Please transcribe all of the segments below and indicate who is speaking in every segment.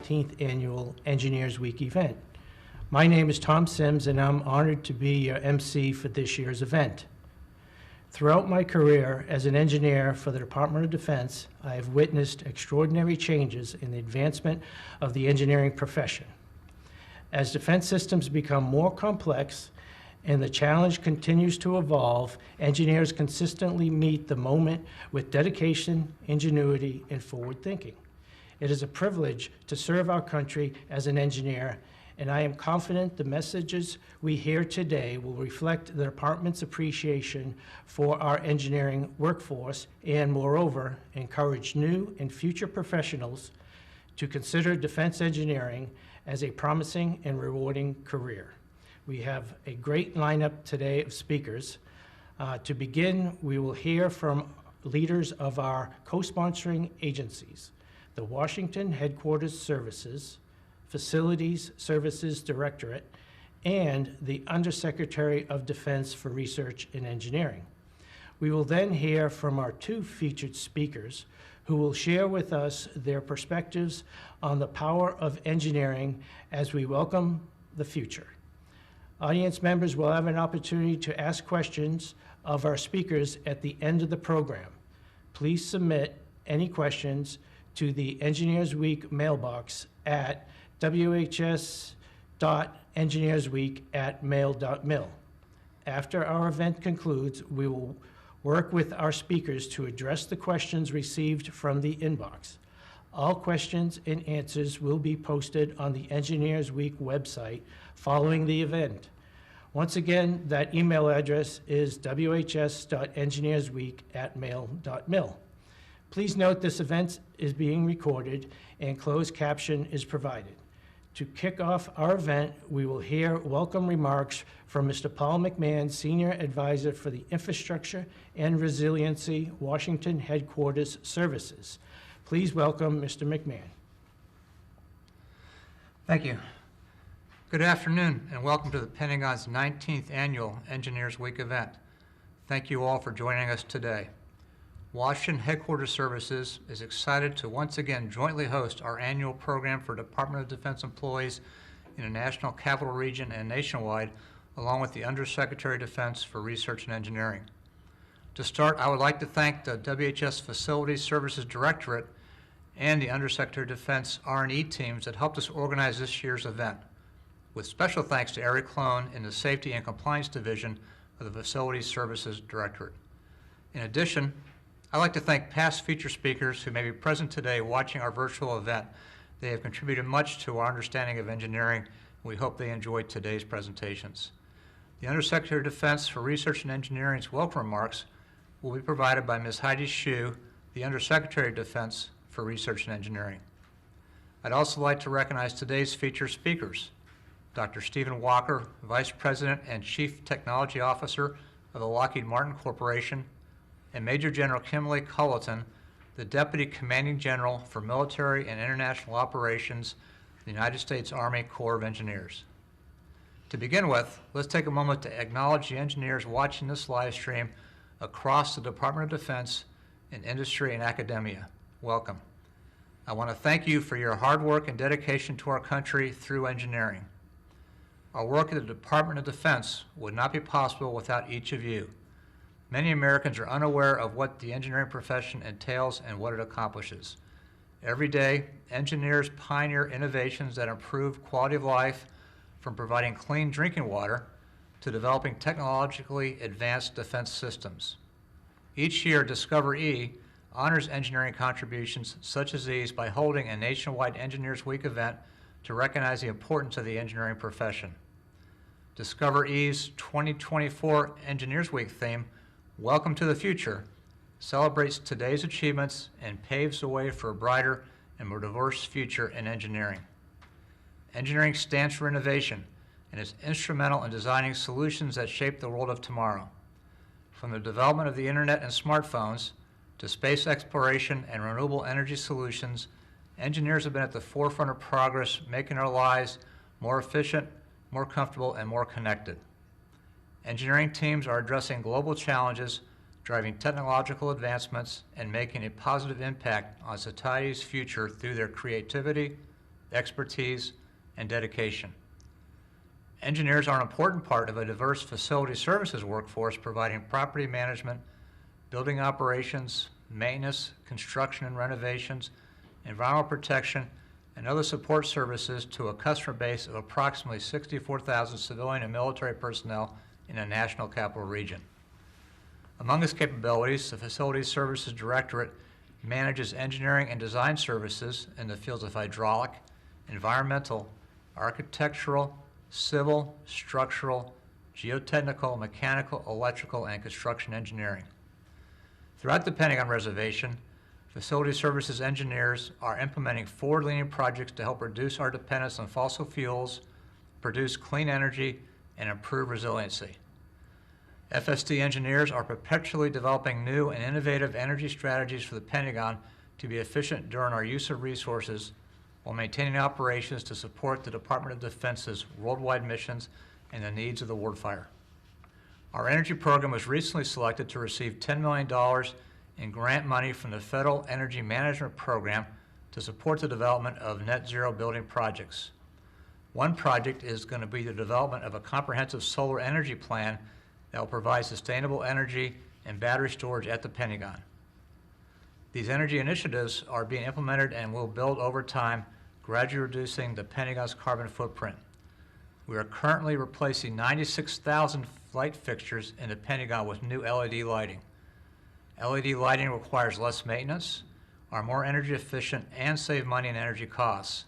Speaker 1: 19th Annual Engineers Week event. My name is Tom Sims, and I'm honored to be your MC for this year's event. Throughout my career as an engineer for the Department of Defense, I have witnessed extraordinary changes in the advancement of the engineering profession. As defense systems become more complex and the challenge continues to evolve, engineers consistently meet the moment with dedication, ingenuity, and forward thinking. It is a privilege to serve our country as an engineer, and I am confident the messages we hear today will reflect the department's appreciation for our engineering workforce and, moreover, encourage new and future professionals to consider defense engineering as a promising and rewarding career. We have a great lineup today of speakers. To begin, we will hear from leaders of our co-sponsoring agencies, the Washington Headquarters Services, Facilities Services Directorate, and the Undersecretary of Defense for Research and Engineering. We will then hear from our two featured speakers who will share with us their perspectives on the power of engineering as we welcome the future. Audience members will have an opportunity to ask questions of our speakers at the end of the program. Please submit any questions to the Engineers Week mailbox at whs.engineersweek@mail.mil. After our event concludes, we will work with our speakers to address the questions received from the inbox. All questions and answers will be posted on the Engineers Week website following the event. Once again, that email address is whs.engineersweek@mail.mil. Please note this event is being recorded and closed caption is provided. To kick off our event, we will hear welcome remarks from Mr. Paul McMahon, Senior Advisor for the Infrastructure and Resiliency, Washington Headquarters Services. Please welcome Mr. McMahon.
Speaker 2: Thank you. Good afternoon, and welcome to the Pentagon's 19th Annual Engineers Week event. Thank you all for joining us today. Washington Headquarters Services is excited to once again jointly host our annual program for Department of Defense employees in the National Capital Region and nationwide, along with the Undersecretary of Defense for Research and Engineering. To start, I would like to thank the WHS Facilities Services Directorate and the Undersecretary of Defense R&E teams that helped us organize this year's event, with special thanks to Eric Clone in the Safety and Compliance Division of the Facilities Services Directorate. In addition, I'd like to thank past feature speakers who may be present today watching our virtual event. They have contributed much to our understanding of engineering, and we hope they enjoyed today's presentations. The Undersecretary of Defense for Research and Engineering's welcome remarks will be provided by Ms. Heidi Shyu, the Undersecretary of Defense for Research and Engineering. I'd also like to recognize today's featured speakers: Dr. Stephen Walker, Vice President and Chief Technology Officer of the Lockheed Martin Corporation, and Major General Kimberly Culleton, the Deputy Commanding General for Military and International Operations, the United States Army Corps of Engineers. To begin with, let's take a moment to acknowledge the engineers watching this live stream across the Department of Defense in industry and academia. Welcome. I want to thank you for your hard work and dedication to our country through engineering. Our work at the Department of Defense would not be possible without each of you. Many Americans are unaware of what the engineering profession entails and what it accomplishes. Every day, engineers pioneer innovations that improve quality of life, from providing clean drinking water to developing technologically advanced defense systems. Each year, Discover E honors engineering contributions such as these by holding a nationwide Engineers Week event to recognize the importance of the engineering profession. Discover E's 2024 Engineers Week theme, Welcome to the Future, celebrates today's achievements and paves the way for a brighter and more diverse future in engineering. Engineering stands for innovation and is instrumental in designing solutions that shape the world of tomorrow. From the development of the internet and smartphones to space exploration and renewable energy solutions, engineers have been at the forefront of progress, making our lives more efficient, more comfortable, and more connected. Engineering teams are addressing global challenges, driving technological advancements, and making a positive impact on society's future through their creativity, expertise, and dedication. Engineers are an important part of a diverse facility services workforce, providing property management, building operations, maintenance, construction and renovations, environmental protection, and other support services to a customer base of approximately 64,000 civilian and military personnel in the National Capital Region. Among its capabilities, the Facilities Services Directorate manages engineering and design services in the fields of hydraulic, environmental, architectural, civil, structural, geotechnical, mechanical, electrical, and construction engineering. Throughout the Pentagon Reservation, Facility Services engineers are implementing forward-leaning projects to help reduce our dependence on fossil fuels, produce clean energy, and improve resiliency. FSD engineers are perpetually developing new and innovative energy strategies for the Pentagon to be efficient during our use of resources while maintaining operations to support the Department of Defense's worldwide missions and the needs of the warfighter. Our energy program was recently selected to receive $10 million in grant money from the Federal Energy Management Program to support the development of net zero building projects. One project is going to be the development of a comprehensive solar energy plan that will provide sustainable energy and battery storage at the Pentagon. These energy initiatives are being implemented and will build over time, gradually reducing the Pentagon's carbon footprint. We are currently replacing 96,000 light fixtures in the Pentagon with new LED lighting. LED lighting requires less maintenance, are more energy efficient, and save money in energy costs.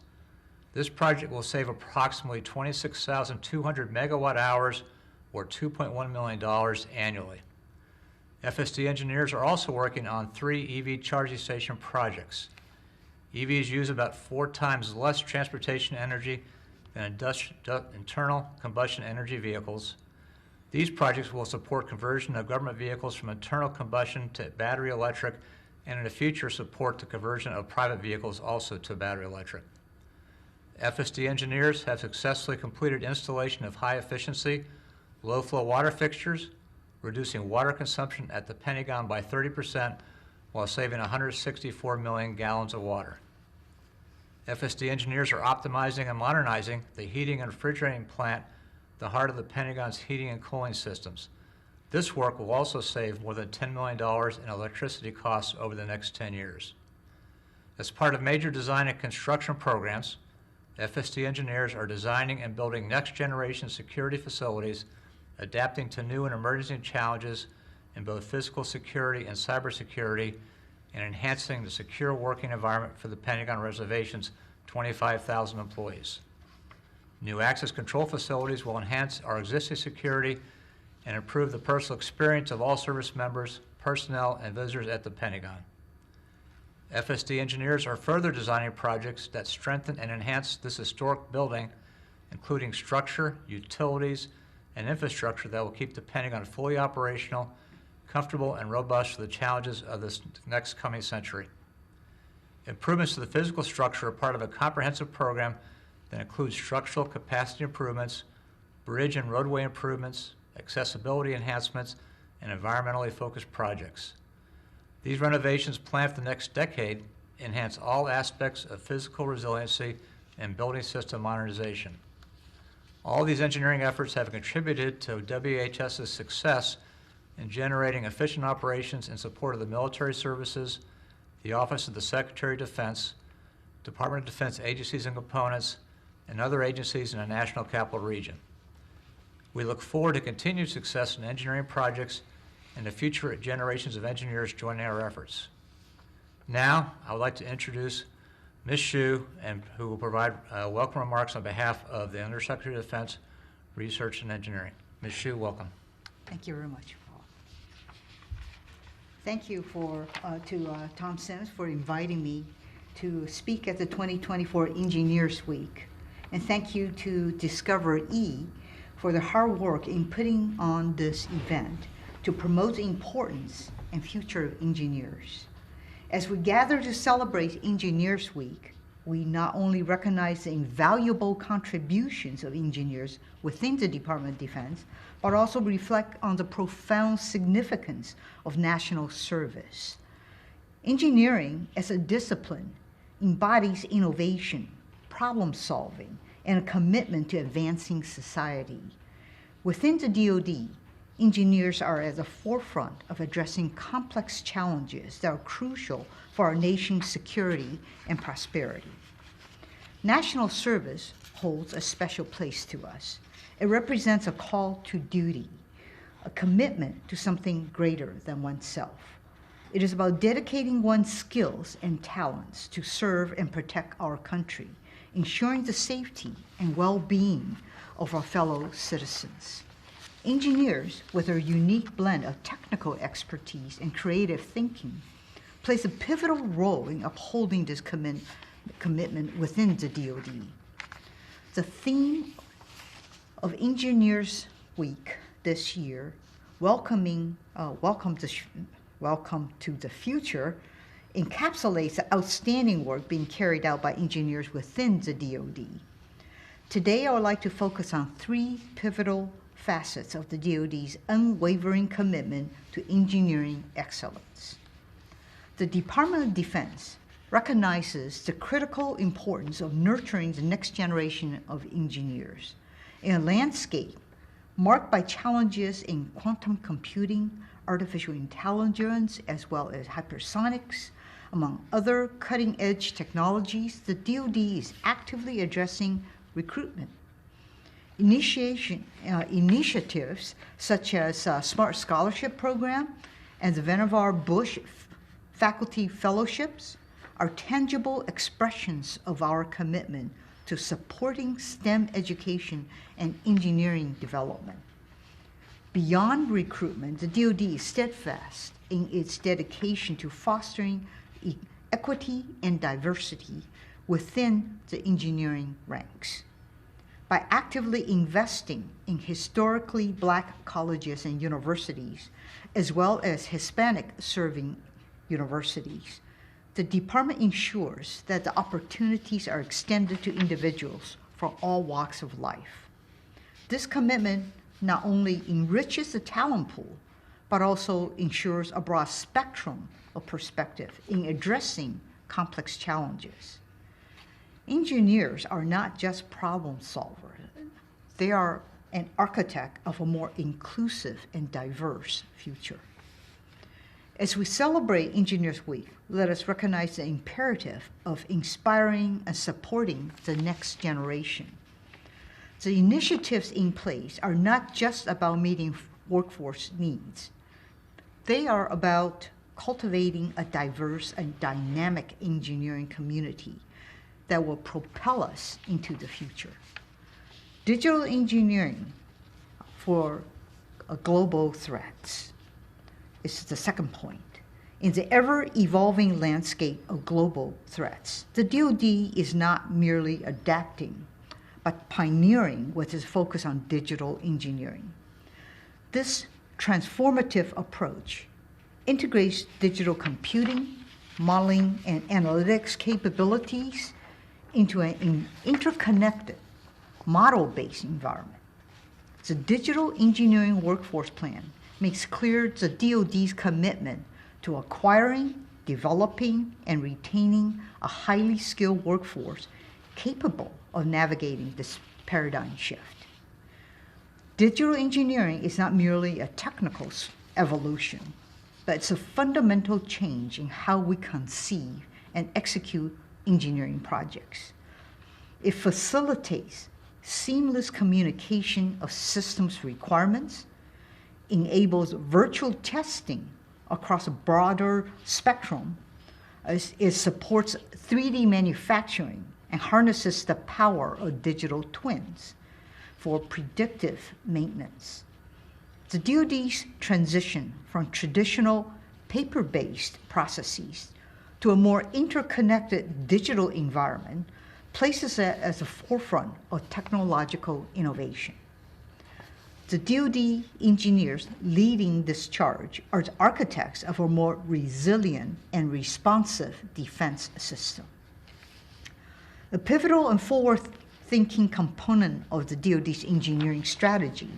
Speaker 2: This project will save approximately 26,200 megawatt hours or $2.1 million annually. FSD engineers are also working on 3 EV charging station projects. EVs use about 4 times less transportation energy than internal combustion energy vehicles. These projects will support conversion of government vehicles from internal combustion to battery electric, and in the future support the conversion of private vehicles also to battery electric. FSD engineers have successfully completed installation of high-efficiency, low-flow water fixtures, reducing water consumption at the Pentagon by 30% while saving 164 million gallons of water. FSD engineers are optimizing and modernizing the heating and refrigerating plant, the heart of the Pentagon's heating and cooling systems. This work will also save more than $10 million in electricity costs over the next 10 years. As part of major design and construction programs, FSD engineers are designing and building next-generation security facilities, adapting to new and emerging challenges in both physical security and cybersecurity, and enhancing the secure working environment for the Pentagon Reservation's 25,000 employees. New access control facilities will enhance our existing security and improve the personal experience of all service members, personnel, and visitors at the Pentagon. FSD engineers are further designing projects that strengthen and enhance this historic building, including structure, utilities, and infrastructure that will keep the Pentagon fully operational, comfortable, and robust for the challenges of this next coming century. Improvements to the physical structure are part of a comprehensive program that includes structural capacity improvements, bridge and roadway improvements, accessibility enhancements, and environmentally focused projects. These renovations planned for the next decade enhance all aspects of physical resiliency and building system modernization. All these engineering efforts have contributed to WHS's success in generating efficient operations in support of the military services, the Office of the Secretary of Defense, Department of Defense agencies and components, and other agencies in the National Capital Region. We look forward to continued success in engineering projects and the future generations of engineers joining our efforts. Now, I would like to introduce Ms. Shyu, who will provide welcome remarks on behalf of the Undersecretary of Defense, Research and Engineering. Ms. Shyu, welcome.
Speaker 3: Thank you very much, Paul. Thank you to Tom Sims for inviting me to speak at the 2024 Engineers Week. And thank you to Discover E for the hard work in putting on this event to promote the importance and future of engineers. As we gather to celebrate Engineers Week, we not only recognize the invaluable contributions of engineers within the Department of Defense, but also reflect on the profound significance of national service. Engineering as a discipline embodies innovation, problem solving and a commitment to advancing society. Within the DoD, engineers are at the forefront of addressing complex challenges that are crucial for our nation's security and prosperity. National service holds a special place to us. It represents a call to duty, a commitment to something greater than oneself. It is about dedicating one's skills and talents to serve and protect our country, ensuring the safety and well-being of our fellow citizens. Engineers, with their unique blend of technical expertise and creative thinking, plays a pivotal role in upholding this commitment within the DoD. The theme of Engineers Week this year, welcome to the future, encapsulates the outstanding work being carried out by engineers within the DoD. Today, I would like to focus on three pivotal facets of the DoD's unwavering commitment to engineering excellence. The Department of Defense recognizes the critical importance of nurturing the next generation of engineers in a landscape marked by challenges in quantum computing, artificial intelligence, as well as hypersonics. Among other cutting-edge technologies, the DoD is actively addressing recruitment. Initiatives such as Smart Scholarship Program and the Vannevar Bush Faculty Fellowships are tangible expressions of our commitment to supporting STEM education and engineering development. Beyond recruitment, the DoD is steadfast in its dedication to fostering equity and diversity within the engineering ranks. By actively investing in historically Black colleges and universities, as well as Hispanic-serving universities, the department ensures that the opportunities are extended to individuals from all walks of life. This commitment not only enriches the talent pool, but also ensures a broad spectrum of perspective in addressing complex challenges. Engineers are not just problem solvers. They are an architect of a more inclusive and diverse future. As we celebrate Engineers Week, let us recognize the imperative of inspiring and supporting the next generation. The initiatives in place are not just about meeting workforce needs. They are about cultivating a diverse and dynamic engineering community that will propel us into the future. Digital engineering for global threats is the second point. In the ever-evolving landscape of global threats, the DoD is not merely adapting, but pioneering with its focus on digital engineering. This transformative approach integrates digital computing, modeling, and analytics capabilities into an interconnected, model-based environment. The Digital Engineering Workforce Plan makes clear the DoD's commitment to acquiring, developing, and retaining a highly skilled workforce capable of navigating this paradigm shift. Digital engineering is not merely a technical evolution, but it's a fundamental change in how we conceive and execute engineering projects. It facilitates seamless communication of systems requirements, enables virtual testing across a broader spectrum, it supports 3D manufacturing and harnesses the power of digital twins for predictive maintenance. The DoD's transition from traditional paper-based processes to a more interconnected digital environment places it at the forefront of technological innovation. The DoD engineers leading this charge are the architects of a more resilient and responsive defense system. A pivotal and forward-thinking component of the DoD's engineering strategy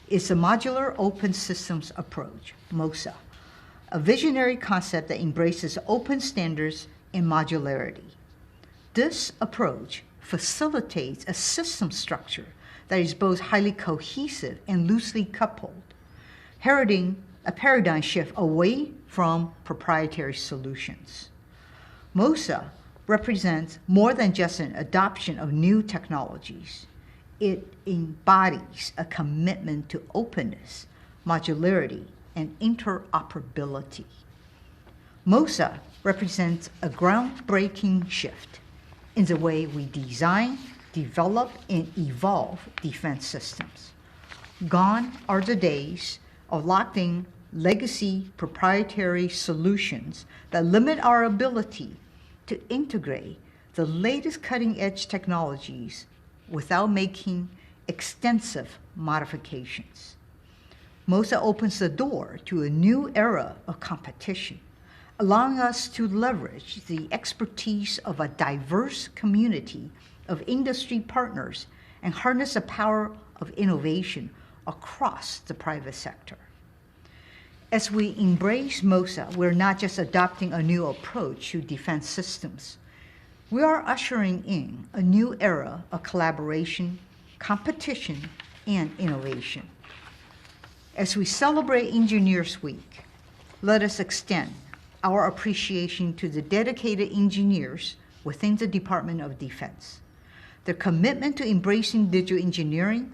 Speaker 3: is the Modular Open Systems Approach, MOSA, a visionary concept that embraces open standards and modularity. This approach facilitates a system structure that is both highly cohesive and loosely coupled, heralding a paradigm shift away from proprietary solutions. MOSA represents more than just an adoption of new technologies. It embodies a commitment to openness, modularity, and interoperability. MOSA represents a groundbreaking shift in the way we design, develop, and evolve defense systems. Gone are the days of locked-in legacy proprietary solutions that limit our ability to integrate the latest cutting-edge technologies without making extensive modifications. MOSA opens the door to a new era of competition, allowing us to leverage the expertise of a diverse community of industry partners and harness the power of innovation across the private sector. As we embrace MOSA, we're not just adopting a new approach to defense systems. We are ushering in a new era of collaboration, competition, and innovation. As we celebrate Engineers Week, let us extend our appreciation to the dedicated engineers within the Department of Defense. Their commitment to embracing digital engineering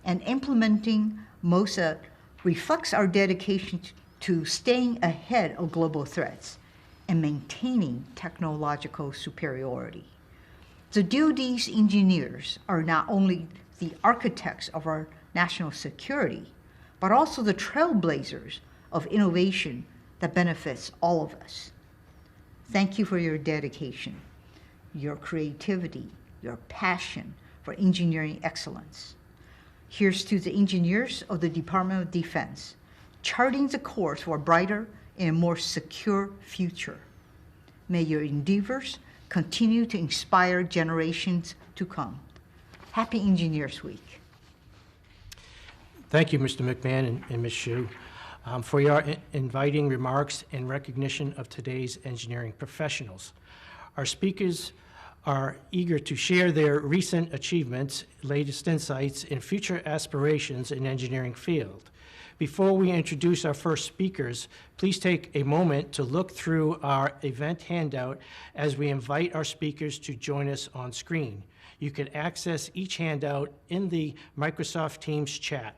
Speaker 3: and implementing MOSA reflects our dedication to staying ahead of global threats and maintaining technological superiority. The DoD's engineers are not only the architects of our national security, but also the trailblazers of innovation that benefits all of us. Thank you for your dedication, your creativity, your passion for engineering excellence. Here's to the engineers of the Department of Defense, charting the course for a brighter and more secure future. May your endeavors continue to inspire generations to come. Happy Engineers Week.
Speaker 1: Thank you, Mr. McMahon and Ms. Shyu, for your inviting remarks and recognition of today's engineering professionals. Our speakers are eager to share their recent achievements, latest insights, and future aspirations in engineering field. Before we introduce our first speakers, please take a moment to look through our event handout as we invite our speakers to join us on screen. You can access each handout in the Microsoft Teams chat.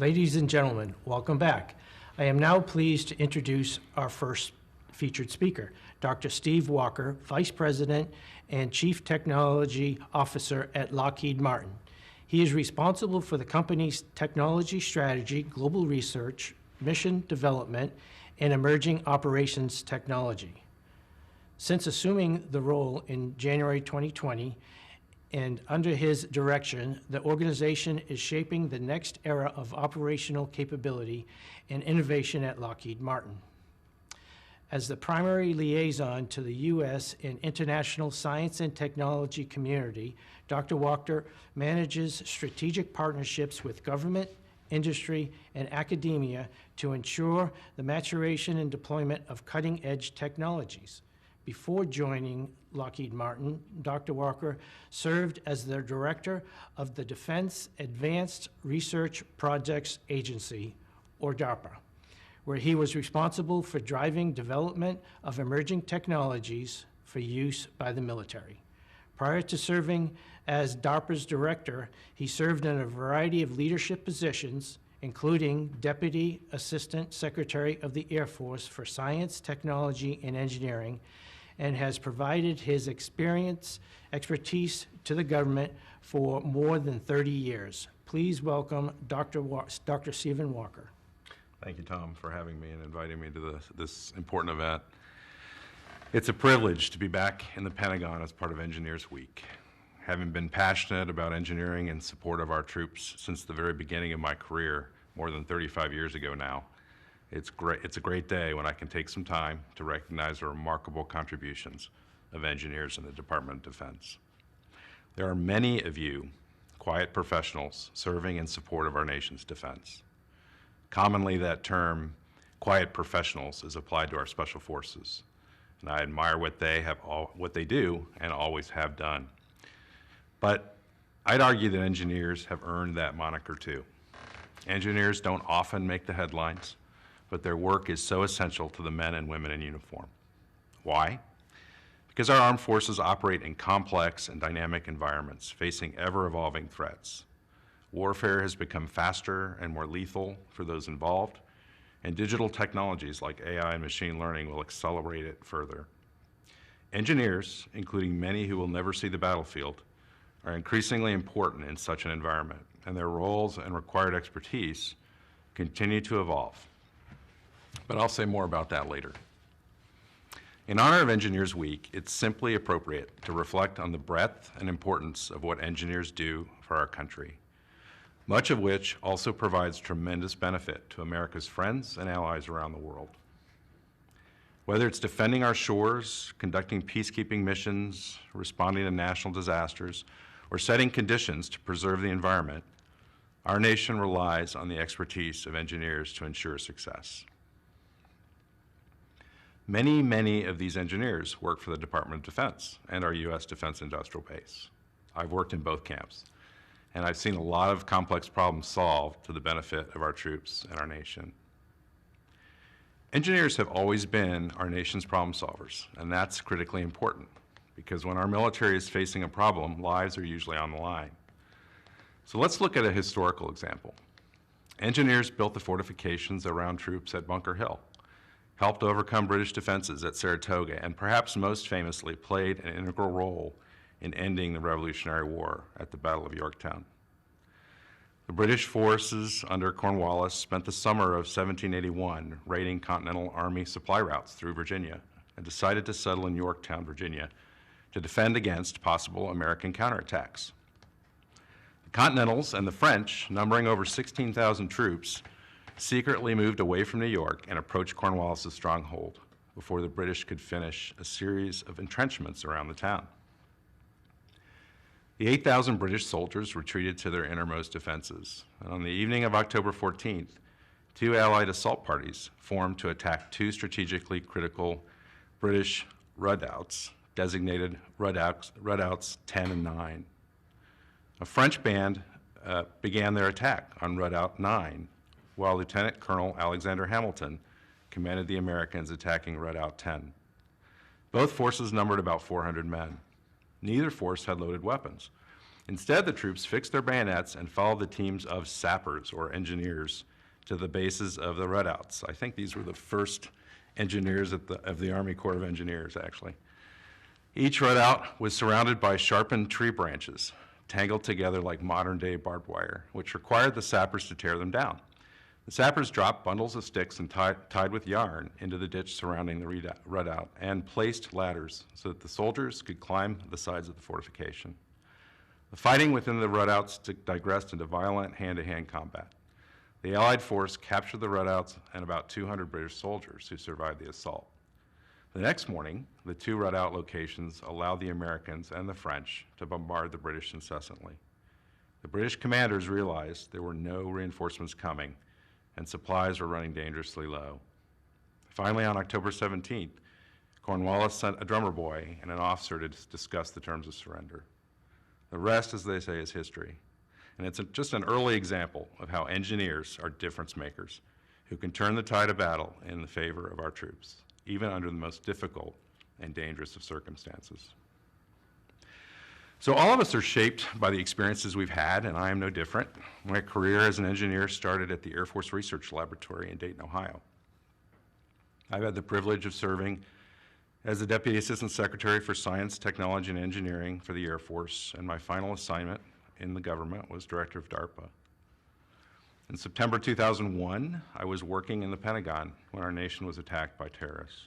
Speaker 1: Ladies and gentlemen, welcome back. I am now pleased to introduce our first featured speaker, Dr. Steve Walker, Vice President and Chief Technology Officer at Lockheed Martin. He is responsible for the company's technology strategy, global research, mission development, and emerging operations technology. Since assuming the role in January 2020, and under his direction, the organization is shaping the next era of operational capability and innovation at Lockheed Martin. As the primary liaison to the U.S. and international science and technology community, Dr. Walker manages strategic partnerships with government, industry, and academia to ensure the maturation and deployment of cutting-edge technologies. Before joining Lockheed Martin, Dr. Walker served as the director of the Defense Advanced Research Projects Agency, or DARPA, where he was responsible for driving development of emerging technologies for use by the military. Prior to serving as DARPA's director, he served in a variety of leadership positions, including Deputy Assistant Secretary of the Air Force for Science, Technology, and Engineering, and has provided his expertise to the government for more than 30 years. Please welcome Dr. Stephen Walker.
Speaker 4: Thank you, Tom, for having me and inviting me to this important event. It's a privilege to be back in the Pentagon as part of Engineers Week. Having been passionate about engineering and support of our troops since the very beginning of my career, more than 35 years ago now, it's a great day when I can take some time to recognize the remarkable contributions of engineers in the Department of Defense. There are many of you, quiet professionals, serving in support of our nation's defense. Commonly, that term, quiet professionals, is applied to our special forces, and I admire what they do and always have done. But I'd argue that engineers have earned that moniker too. Engineers don't often make the headlines, but their work is so essential to the men and women in uniform. Why? Because our armed forces operate in complex and dynamic environments, facing ever-evolving threats. Warfare has become faster and more lethal for those involved, and digital technologies like AI and machine learning will accelerate it further. Engineers, including many who will never see the battlefield, are increasingly important in such an environment, and their roles and required expertise continue to evolve. But I'll say more about that later. In honor of Engineers Week, it's simply appropriate to reflect on the breadth and importance of what engineers do for our country, much of which also provides tremendous benefit to America's friends and allies around the world. Whether it's defending our shores, conducting peacekeeping missions, responding to national disasters, or setting conditions to preserve the environment, our nation relies on the expertise of engineers to ensure success. Many of these engineers work for the Department of Defense and our U.S. Defense Industrial Base. I've worked in both camps, and I've seen a lot of complex problems solved to the benefit of our troops and our nation. Engineers have always been our nation's problem solvers, and that's critically important because when our military is facing a problem, lives are usually on the line. So let's look at a historical example. Engineers built the fortifications around troops at Bunker Hill, helped overcome British defenses at Saratoga, and perhaps most famously played an integral role in ending the Revolutionary War at the Battle of Yorktown. The British forces under Cornwallis spent the summer of 1781 raiding Continental Army supply routes through Virginia and decided to settle in Yorktown, Virginia, to defend against possible American counterattacks. The Continentals and the French, numbering over 16,000 troops, secretly moved away from New York and approached Cornwallis' stronghold before the British could finish a series of entrenchments around the town. The 8,000 British soldiers retreated to their innermost defenses, and on the evening of October 14th, two Allied assault parties formed to attack two strategically critical British redoubts, designated Redouts 10 and 9. A French band began their attack on Redoubt 9, while Lieutenant Colonel Alexander Hamilton commanded the Americans attacking Redoubt 10. Both forces numbered about 400 men. Neither force had loaded weapons. Instead, the troops fixed their bayonets and followed the teams of sappers, or engineers, to the bases of the Redouts. I think these were the first engineers of the Army Corps of Engineers, actually. Each redoubt was surrounded by sharpened tree branches, tangled together like modern-day barbed wire, which required the sappers to tear them down. The sappers dropped bundles of sticks and tied with yarn into the ditch surrounding the redoubt and placed ladders so that the soldiers could climb the sides of the fortification. The fighting within the redoubts digressed into violent hand-to-hand combat. The Allied force captured the redoubts and about 200 British soldiers who survived the assault. The next morning, the two redoubt locations allowed the Americans and the French to bombard the British incessantly. The British commanders realized there were no reinforcements coming and supplies were running dangerously low. Finally, on October 17th, Cornwallis sent a drummer boy and an officer to discuss the terms of surrender. The rest, as they say, is history. And it's just an early example of how engineers are difference makers who can turn the tide of battle in the favor of our troops, even under the most difficult and dangerous of circumstances. So all of us are shaped by the experiences we've had, and I am no different. My career as an engineer started at the Air Force Research Laboratory in Dayton, Ohio. I've had the privilege of serving as the Deputy Assistant Secretary for Science, Technology, and Engineering for the Air Force, and my final assignment in the government was Director of DARPA. In September 2001, I was working in the Pentagon when our nation was attacked by terrorists.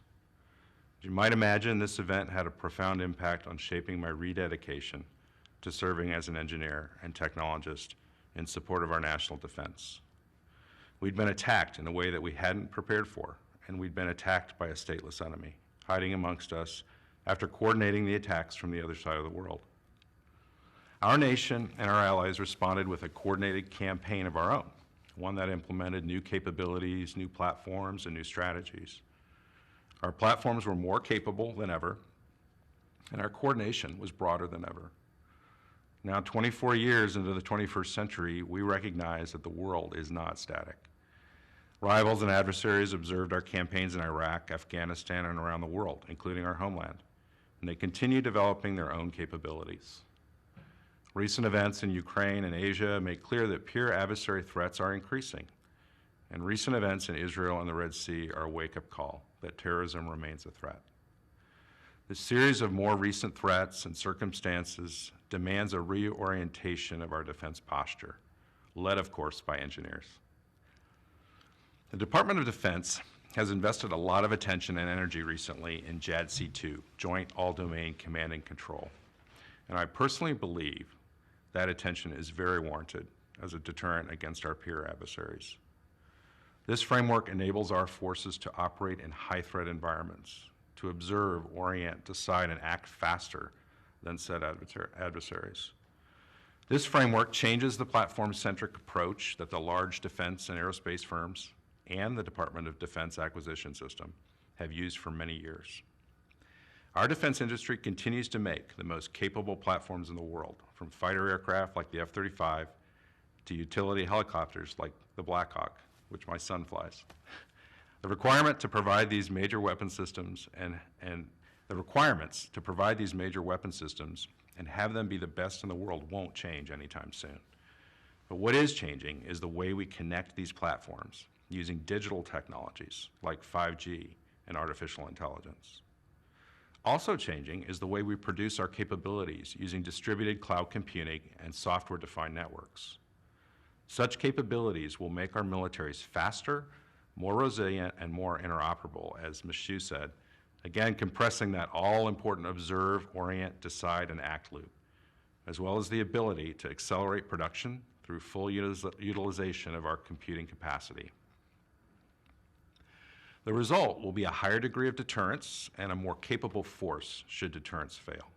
Speaker 4: As you might imagine, this event had a profound impact on shaping my rededication to serving as an engineer and technologist in support of our national defense. We'd been attacked in a way that we hadn't prepared for, and we'd been attacked by a stateless enemy, hiding amongst us after coordinating the attacks from the other side of the world. Our nation and our allies responded with a coordinated campaign of our own, one that implemented new capabilities, new platforms, and new strategies. Our platforms were more capable than ever, and our coordination was broader than ever. Now, 24 years into the 21st century, we recognize that the world is not static. Rivals and adversaries observed our campaigns in Iraq, Afghanistan, and around the world, including our homeland, and they continue developing their own capabilities. Recent events in Ukraine and Asia make clear that peer adversary threats are increasing, and recent events in Israel and the Red Sea are a wake-up call that terrorism remains a threat. The series of more recent threats and circumstances demands a reorientation of our defense posture, led, of course, by engineers. The Department of Defense has invested a lot of attention and energy recently in JADC2, Joint All-Domain Command and Control, and I personally believe that attention is very warranted as a deterrent against our peer adversaries. This framework enables our forces to operate in high-threat environments, to observe, orient, decide, and act faster than said adversaries. This framework changes the platform-centric approach that the large defense and aerospace firms and the Department of Defense acquisition system have used for many years. Our defense industry continues to make the most capable platforms in the world, from fighter aircraft like the F-35 to utility helicopters like the Black Hawk, which my son flies. The requirement to provide these major weapon systems and have them be the best in the world won't change anytime soon. But what is changing is the way we connect these platforms using digital technologies like 5G and artificial intelligence. Also changing is the way we produce our capabilities using distributed cloud computing and software-defined networks. Such capabilities will make our militaries faster, more resilient, and more interoperable, as Ms. Shyu said, again compressing that all-important observe, orient, decide, and act loop, as well as the ability to accelerate production through full utilization of our computing capacity. The result will be a higher degree of deterrence and a more capable force should deterrence fail.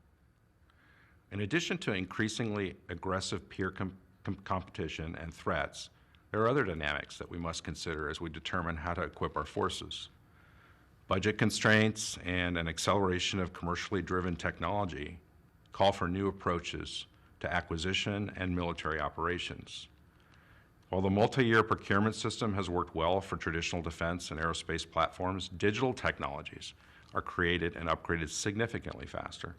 Speaker 4: In addition to increasingly aggressive peer competition and threats, there are other dynamics that we must consider as we determine how to equip our forces. Budget constraints and an acceleration of commercially driven technology call for new approaches to acquisition and military operations. While the multi-year procurement system has worked well for traditional defense and aerospace platforms, digital technologies are created and upgraded significantly faster.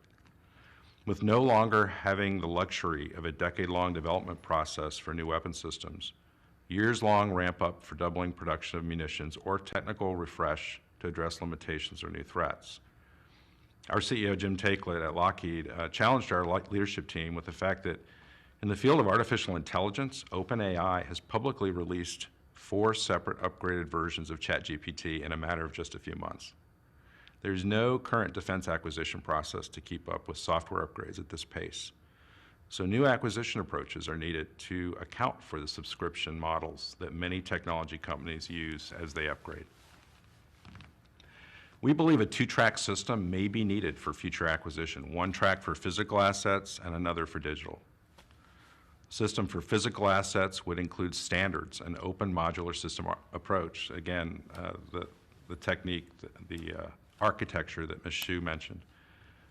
Speaker 4: With no longer having the luxury of a decade-long development process for new weapon systems, years-long ramp-up for doubling production of munitions, or technical refresh to address limitations or new threats. Our CEO, Jim Takelett at Lockheed, challenged our leadership team with the fact that in the field of artificial intelligence, OpenAI has publicly released 4 separate upgraded versions of ChatGPT in a matter of just a few months. There's no current defense acquisition process to keep up with software upgrades at this pace. So new acquisition approaches are needed to account for the subscription models that many technology companies use as they upgrade. We believe a 2-track system may be needed for future acquisition, 1 track for physical assets and another for digital. System for physical assets would include standards, an open modular system approach. Again, the technique, the architecture that Ms. Shyu mentioned,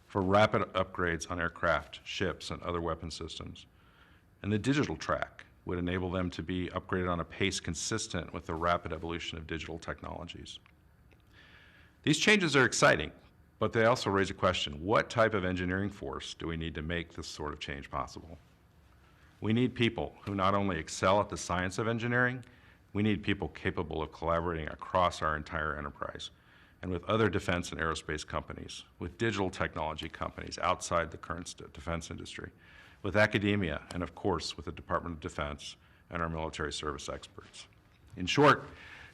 Speaker 4: for rapid upgrades on aircraft, ships, and other weapon systems. And the digital track would enable them to be upgraded on a pace consistent with the rapid evolution of digital technologies. These changes are exciting, but they also raise a question: what type of engineering force do we need to make this sort of change possible? We need people who not only excel at the science of engineering, we need people capable of collaborating across our entire enterprise and with other defense and aerospace companies, with digital technology companies outside the current defense industry, with academia, and of course, with the Department of Defense and our military service experts. In short,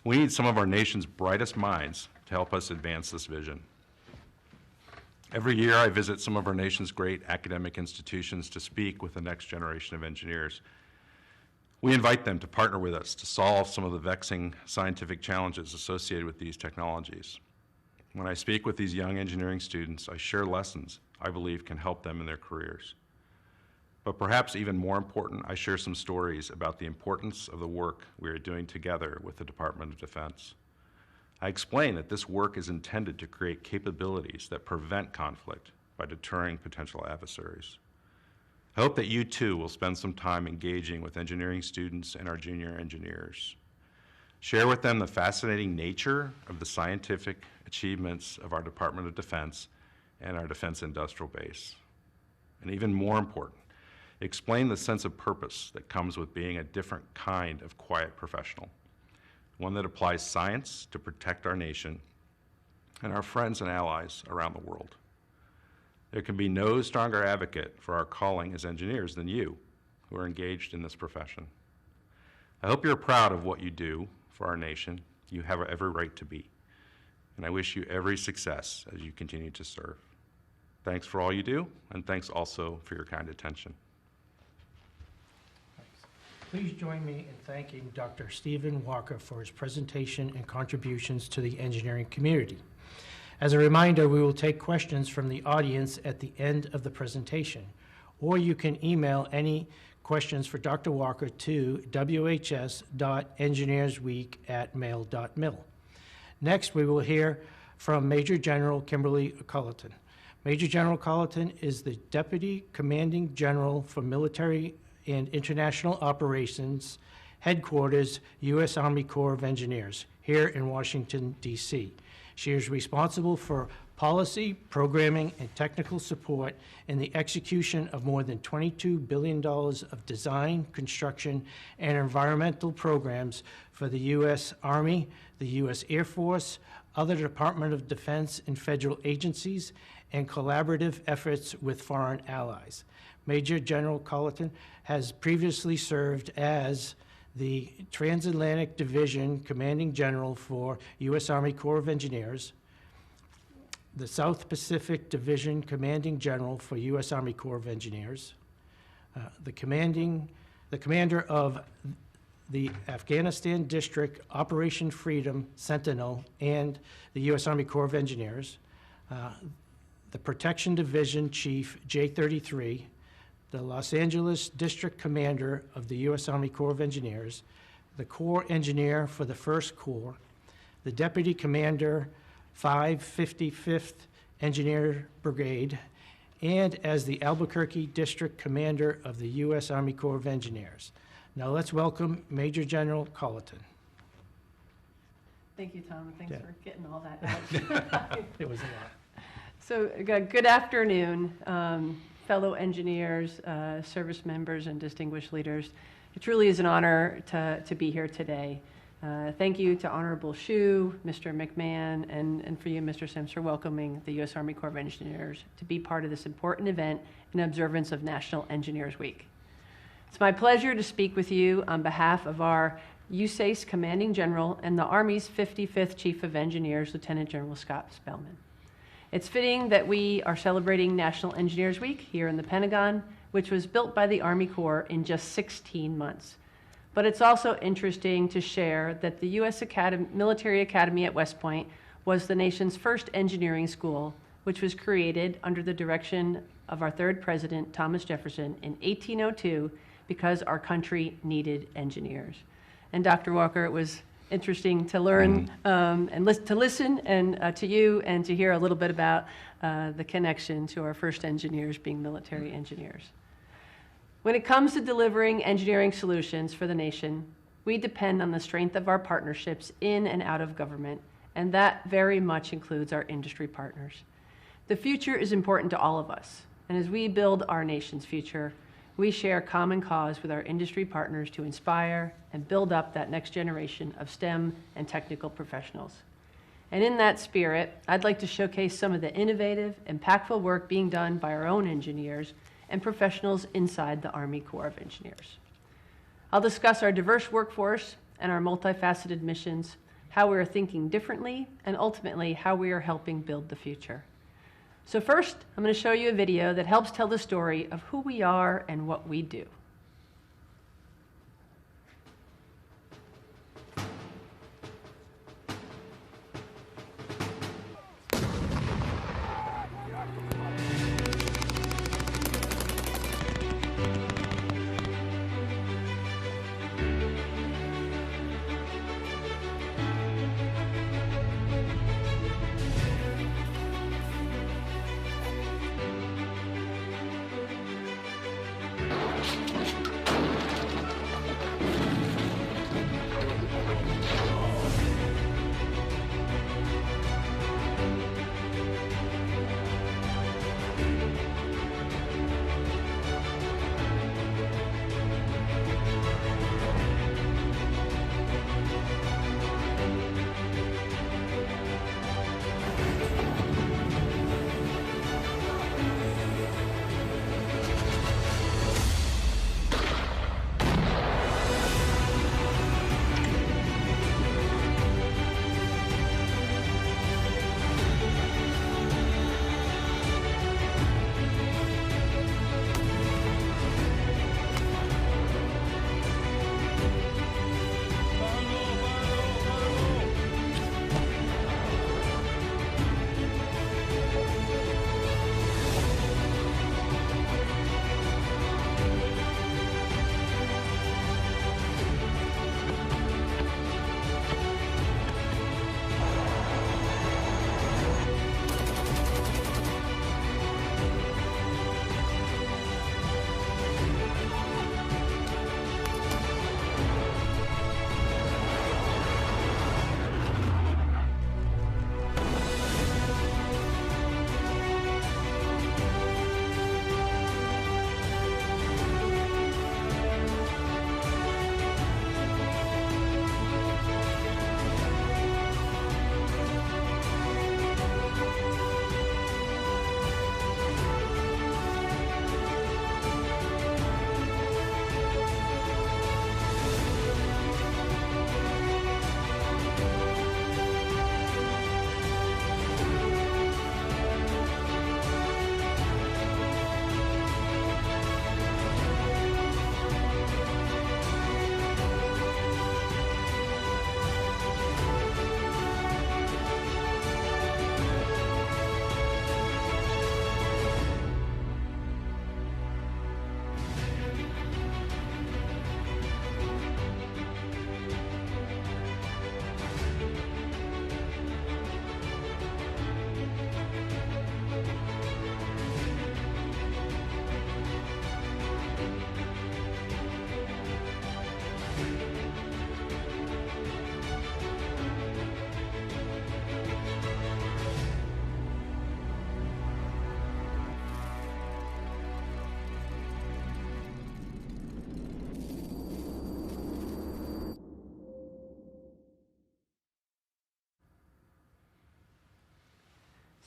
Speaker 4: we need some of our nation's brightest minds to help us advance this vision. Every year, I visit some of our nation's great academic institutions to speak with the next generation of engineers. We invite them to partner with us to solve some of the vexing scientific challenges associated with these technologies. When I speak with these young engineering students, I share lessons I believe can help them in their careers. But perhaps even more important, I share some stories about the importance of the work we are doing together with the Department of Defense. I explain that this work is intended to create capabilities that prevent conflict by deterring potential adversaries. I hope that you too will spend some time engaging with engineering students and our junior engineers. Share with them the fascinating nature of the scientific achievements of our Department of Defense and our defense industrial base. And even more important, explain the sense of purpose that comes with being a different kind of quiet professional, one that applies science to protect our nation and our friends and allies around the world. There can be no stronger advocate for our calling as engineers than you, who are engaged in this profession. I hope you're proud of what you do for our nation. You have every right to be. And I wish you every success as you continue to serve. Thanks for all you do, and thanks also for your kind attention.
Speaker 1: Please join me in thanking Dr. Stephen Walker for his presentation and contributions to the engineering community. As a reminder, we will take questions from the audience at the end of the presentation, or you can email any questions for Dr. Walker to whs.engineersweek@mail.mil. Next, we will hear from Major General Kimberly Culleton. Major General Culleton is the Deputy Commanding General for Military and International Operations, Headquarters, U.S. Army Corps of Engineers, here in Washington, D.C. She is responsible for policy, programming, and technical support in the execution of more than $22 billion of design, construction, and environmental programs for the U.S. Army, the U.S. Air Force, other Department of Defense and federal agencies, and collaborative efforts with foreign allies. Major General Culleton has previously served as the Transatlantic Division Commanding General for U.S. Army Corps of Engineers, the South Pacific Division Commanding General for U.S. Army Corps of Engineers, the commander of the Afghanistan District Operation Freedom Sentinel and the U.S. Army Corps of Engineers, the Protection Division Chief J-33, the Los Angeles District Commander of the U.S. Army Corps of Engineers, the Corps Engineer for the 1st Corps, the Deputy Commander, 555th Engineer Brigade, and as the Albuquerque District Commander of the U.S. Army Corps of Engineers. Now let's welcome Major General Culleton.
Speaker 5: Thank you, Tom, and thanks
Speaker 1: Yeah.
Speaker 5: for getting all that out.
Speaker 1: It was a lot.
Speaker 5: So, good afternoon, fellow engineers, service members, and distinguished leaders. It truly is an honor to be here today. Thank you to Honorable Shyu, Mr. McMahon, and for you, Mr. Sims, for welcoming the U.S. Army Corps of Engineers to be part of this important event in observance of National Engineers Week. It's my pleasure to speak with you on behalf of our USACE Commanding General and the Army's 55th Chief of Engineers, Lieutenant General Scott Spellman. It's fitting that we are celebrating National Engineers Week here in the Pentagon, which was built by the Army Corps in just 16 months. But it's also interesting to share that the U.S. Military Academy at West Point was the nation's first engineering school, which was created under the direction of our third president, Thomas Jefferson, in 1802 because our country needed engineers. And Dr. Walker, it was interesting to learn and to listen and to you and to hear a little bit about the connection to our first engineers being military engineers. When it comes to delivering engineering solutions for the nation, we depend on the strength of our partnerships in and out of government, and that very much includes our industry partners. The future is important to all of us, and as we build our nation's future, we share common cause with our industry partners to inspire and build up that next generation of STEM and technical professionals. And in that spirit, I'd like to showcase some of the innovative, impactful work being done by our own engineers and professionals inside the Army Corps of Engineers. I'll discuss our diverse workforce and our multifaceted missions, how we are thinking differently, and ultimately how we are helping build the future. So first, I'm going to show you a video that helps tell the story of who we are and what we do.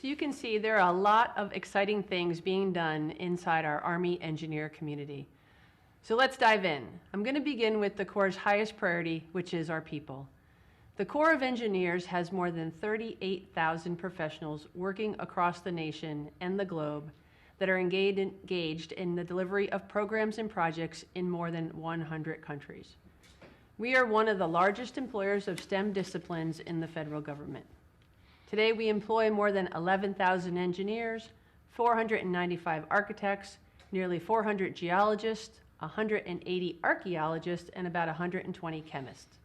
Speaker 5: So you can see there are a lot of exciting things being done inside our Army engineer community. So let's dive in. I'm going to begin with the Corps' highest priority, which is our people. The Corps of Engineers has more than 38,000 professionals working across the nation and the globe that are engaged in the delivery of programs and projects in more than 100 countries. We are one of the largest employers of STEM disciplines in the federal government. Today, we employ more than 11,000 engineers, 495 architects, nearly 400 geologists, 180 archaeologists, and about 120 chemists.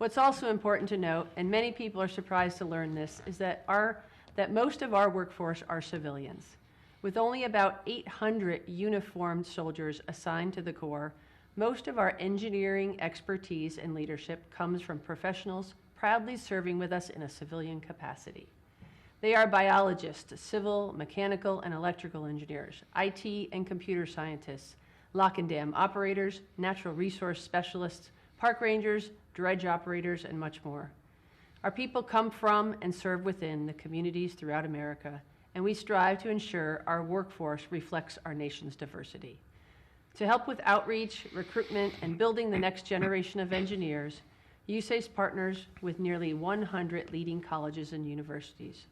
Speaker 5: What's also important to note, and many people are surprised to learn this, is that most of our workforce are civilians. With only about 800 uniformed soldiers assigned to the Corps, most of our engineering expertise and leadership comes from professionals proudly serving with us in a civilian capacity. They are biologists, civil, mechanical, and electrical engineers, IT and computer scientists, lock and dam operators, natural resource specialists, park rangers, dredge operators, and much more. Our people come from and serve within the communities throughout America, and we strive to ensure our workforce reflects our nation's diversity. To help with outreach, recruitment, and building the next generation of engineers, USACE partners with nearly 100 leading colleges and universities.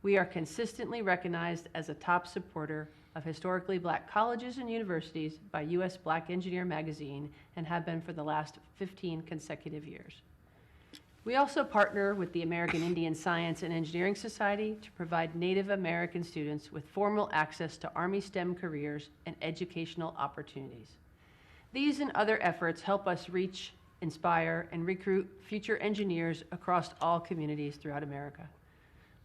Speaker 5: We are consistently recognized as a top supporter of historically black colleges and universities by U.S. Black Engineer magazine and have been for the last 15 consecutive years. We also partner with the American Indian Science and Engineering Society to provide Native American students with formal access to Army STEM careers and educational opportunities. These and other efforts help us reach, inspire, and recruit future engineers across all communities throughout America.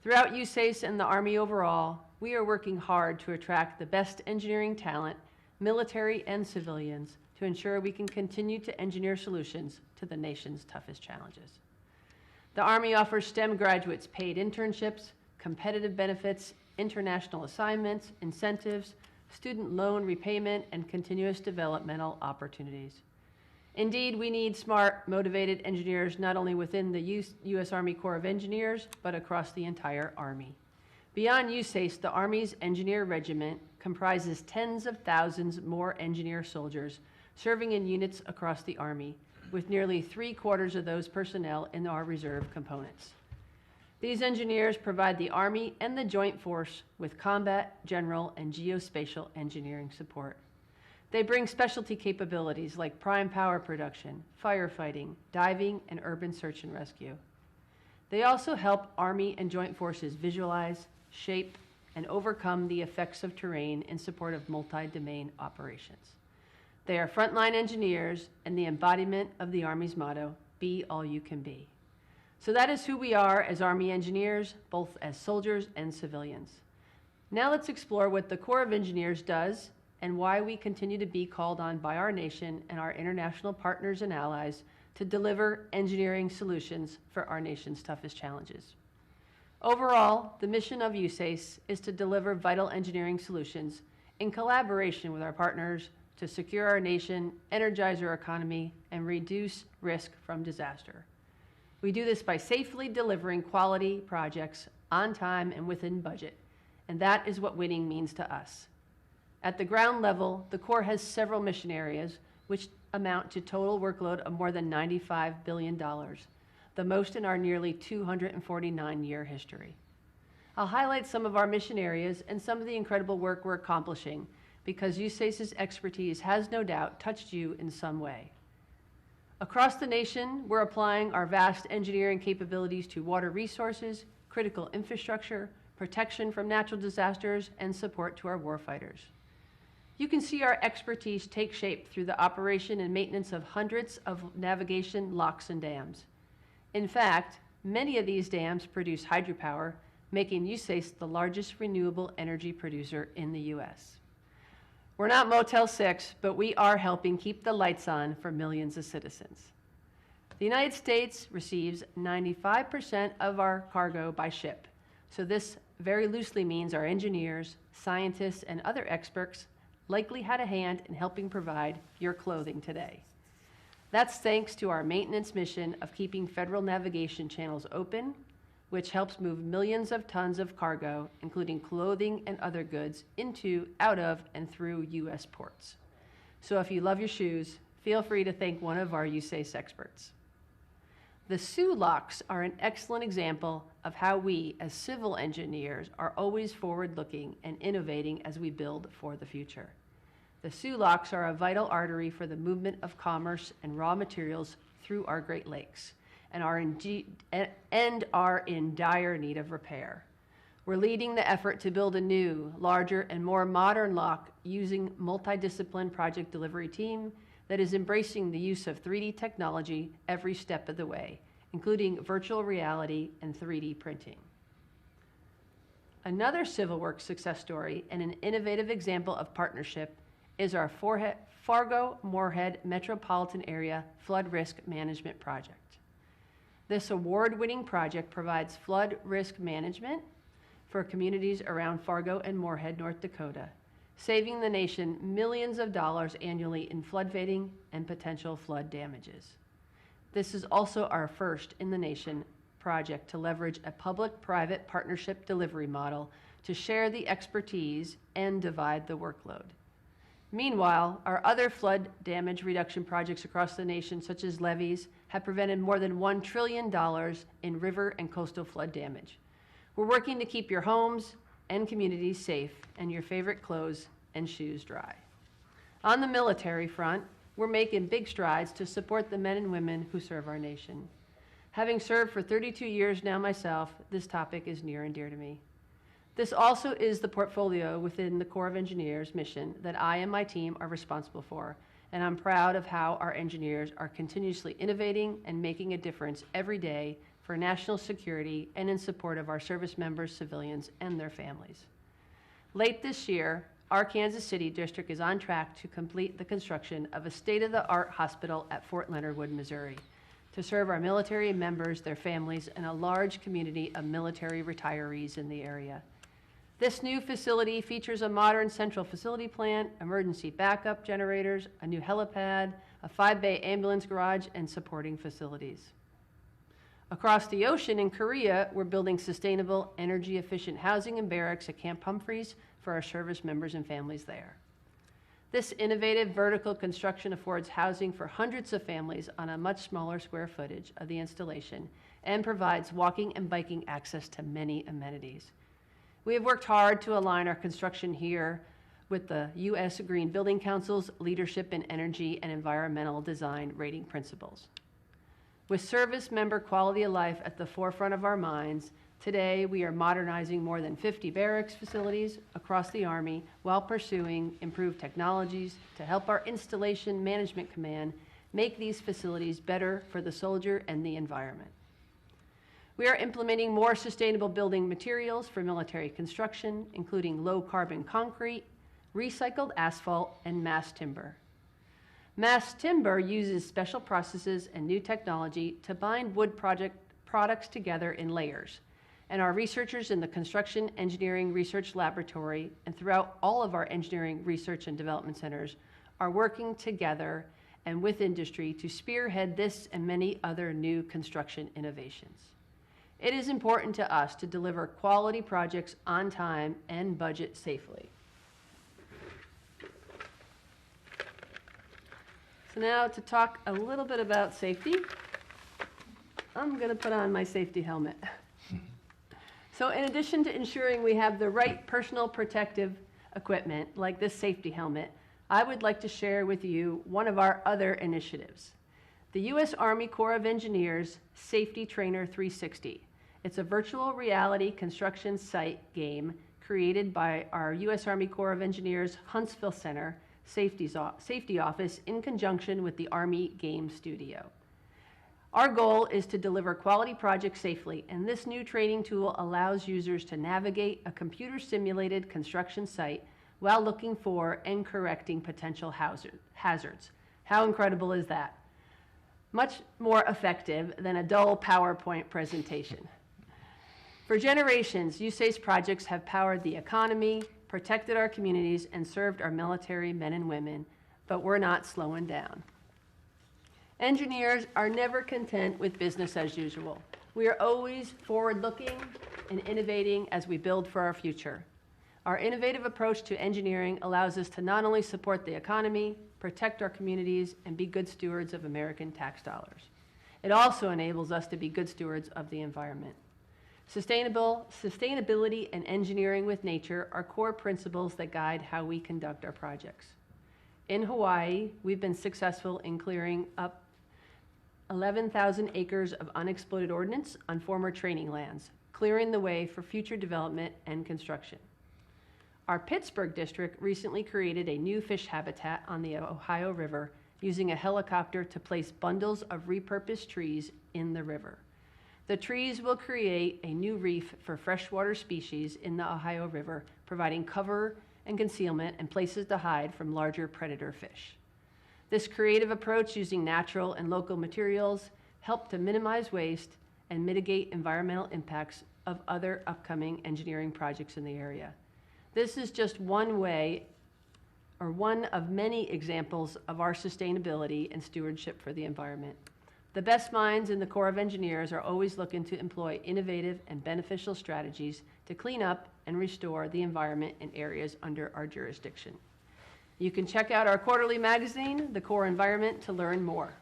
Speaker 5: Throughout USACE and the Army overall, we are working hard to attract the best engineering talent, military and civilians, to ensure we can continue to engineer solutions to the nation's toughest challenges. The Army offers STEM graduates paid internships, competitive benefits, international assignments, incentives, student loan repayment, and continuous developmental opportunities. Indeed, we need smart, motivated engineers not only within the U.S. Army Corps of Engineers, but across the entire Army. Beyond USACE, the Army's Engineer Regiment comprises tens of thousands more engineer soldiers serving in units across the Army, with nearly 3/4 of those personnel in our reserve components. These engineers provide the Army and the Joint Force with combat, general, and geospatial engineering support. They bring specialty capabilities like prime power production, firefighting, diving, and urban search and rescue. They also help Army and Joint Forces visualize, shape, and overcome the effects of terrain in support of multi-domain operations. They are frontline engineers and the embodiment of the Army's motto, be all you can be. So that is who we are as Army engineers, both as soldiers and civilians. Now let's explore what the Corps of Engineers does and why we continue to be called on by our nation and our international partners and allies to deliver engineering solutions for our nation's toughest challenges. Overall, the mission of USACE is to deliver vital engineering solutions in collaboration with our partners to secure our nation, energize our economy, and reduce risk from disaster. We do this by safely delivering quality projects on time and within budget, and that is what winning means to us. At the ground level, the Corps has several mission areas which amount to total workload of more than $95 billion, the most in our nearly 249-year history. I'll highlight some of our mission areas and some of the incredible work we're accomplishing because USACE's expertise has no doubt touched you in some way. Across the nation, we're applying our vast engineering capabilities to water resources, critical infrastructure, protection from natural disasters, and support to our warfighters. You can see our expertise take shape through the operation and maintenance of hundreds of navigation locks and dams. In fact, many of these dams produce hydropower, making USACE the largest renewable energy producer in the U.S. We're not Motel 6, but we are helping keep the lights on for millions of citizens. The United States receives 95% of our cargo by ship, so this very loosely means our engineers, scientists, and other experts likely had a hand in helping provide your clothing today. That's thanks to our maintenance mission of keeping federal navigation channels open, which helps move millions of tons of cargo, including clothing and other goods, into, out of, and through U.S. ports. So if you love your shoes, feel free to thank one of our USACE experts. The SUE locks are an excellent example of how we, as civil engineers, are always forward-looking and innovating as we build for the future. The SUE locks are a vital artery for the movement of commerce and raw materials through our Great Lakes, and are in dire need of repair. We're leading the effort to build a new, larger, and more modern lock using multidisciplinary project delivery team that is embracing the use of 3D technology every step of the way, including virtual reality and 3D printing. Another civil works success story and an innovative example of partnership is our Fargo-Moorhead Metropolitan Area Flood Risk Management Project. This award-winning project provides flood risk management for communities around Fargo and Moorhead, North Dakota, saving the nation millions of dollars annually in flood fading and potential flood damages. This is also our first in the nation project to leverage a public-private partnership delivery model to share the expertise and divide the workload. Meanwhile, our other flood damage reduction projects across the nation, such as levees, have prevented more than $1 trillion in river and coastal flood damage. We're working to keep your homes and communities safe and your favorite clothes and shoes dry. On the military front, we're making big strides to support the men and women who serve our nation. Having served for 32 years now myself, this topic is near and dear to me. This also is the portfolio within the Corps of Engineers mission that I and my team are responsible for, and I'm proud of how our engineers are continuously innovating and making a difference every day for national security and in support of our service members, civilians, and their families. Late this year, our Kansas City district is on track to complete the construction of a state-of-the-art hospital at Fort Leonard Wood, Missouri, to serve our military members, their families, and a large community of military retirees in the area. This new facility features a modern central facility plant, emergency backup generators, a new helipad, a 5-bay ambulance garage, and supporting facilities. Across the ocean in Korea, we're building sustainable, energy-efficient housing and barracks at Camp Humphreys for our service members and families there. This innovative vertical construction affords housing for hundreds of families on a much smaller square footage of the installation and provides walking and biking access to many amenities. We have worked hard to align our construction here with the U.S. Green Building Council's leadership in energy and environmental design rating principles. With service member quality of life at the forefront of our minds, today we are modernizing more than 50 barracks facilities across the Army while pursuing improved technologies to help our Installation Management Command make these facilities better for the soldier and the environment. We are implementing more sustainable building materials for military construction, including low-carbon concrete, recycled asphalt, and mass timber. Mass timber uses special processes and new technology to bind wood products together in layers, and our researchers in the Construction Engineering Research Laboratory and throughout all of our engineering research and development centers are working together and with industry to spearhead this and many other new construction innovations. It is important to us to deliver quality projects on time and budget safely. So now to talk a little bit about safety, I'm going to put on my safety helmet. So in addition to ensuring we have the right personal protective equipment, like this safety helmet, I would like to share with you one of our other initiatives, the U.S. Army Corps of Engineers Safety Trainer 360. It's a virtual reality construction site game created by our U.S. Army Corps of Engineers Huntsville Center Safety Office in conjunction with the Army Game Studio. Our goal is to deliver quality projects safely, and this new training tool allows users to navigate a computer-simulated construction site while looking for and correcting potential hazards. How incredible is that? Much more effective than a dull PowerPoint presentation. For generations, USACE projects have powered the economy, protected our communities, and served our military men and women, but we're not slowing down. Engineers are never content with business as usual. We are always forward-looking and innovating as we build for our future. Our innovative approach to engineering allows us to not only support the economy, protect our communities, and be good stewards of American tax dollars. It also enables us to be good stewards of the environment. Sustainability and engineering with nature are core principles that guide how we conduct our projects. In Hawaii, we've been successful in clearing up 11,000 acres of unexploded ordnance on former training lands, clearing the way for future development and construction. Our Pittsburgh district recently created a new fish habitat on the Ohio River using a helicopter to place bundles of repurposed trees in the river. The trees will create a new reef for freshwater species in the Ohio River, providing cover and concealment and places to hide from larger predator fish. This creative approach using natural and local materials helped to minimize waste and mitigate environmental impacts of other upcoming engineering projects in the area. This is just one way or one of many examples of our sustainability and stewardship for the environment. The best minds in the Corps of Engineers are always looking to employ innovative and beneficial strategies to clean up and restore the environment in areas under our jurisdiction. You can check out our quarterly magazine, The Corps Environment, to learn more.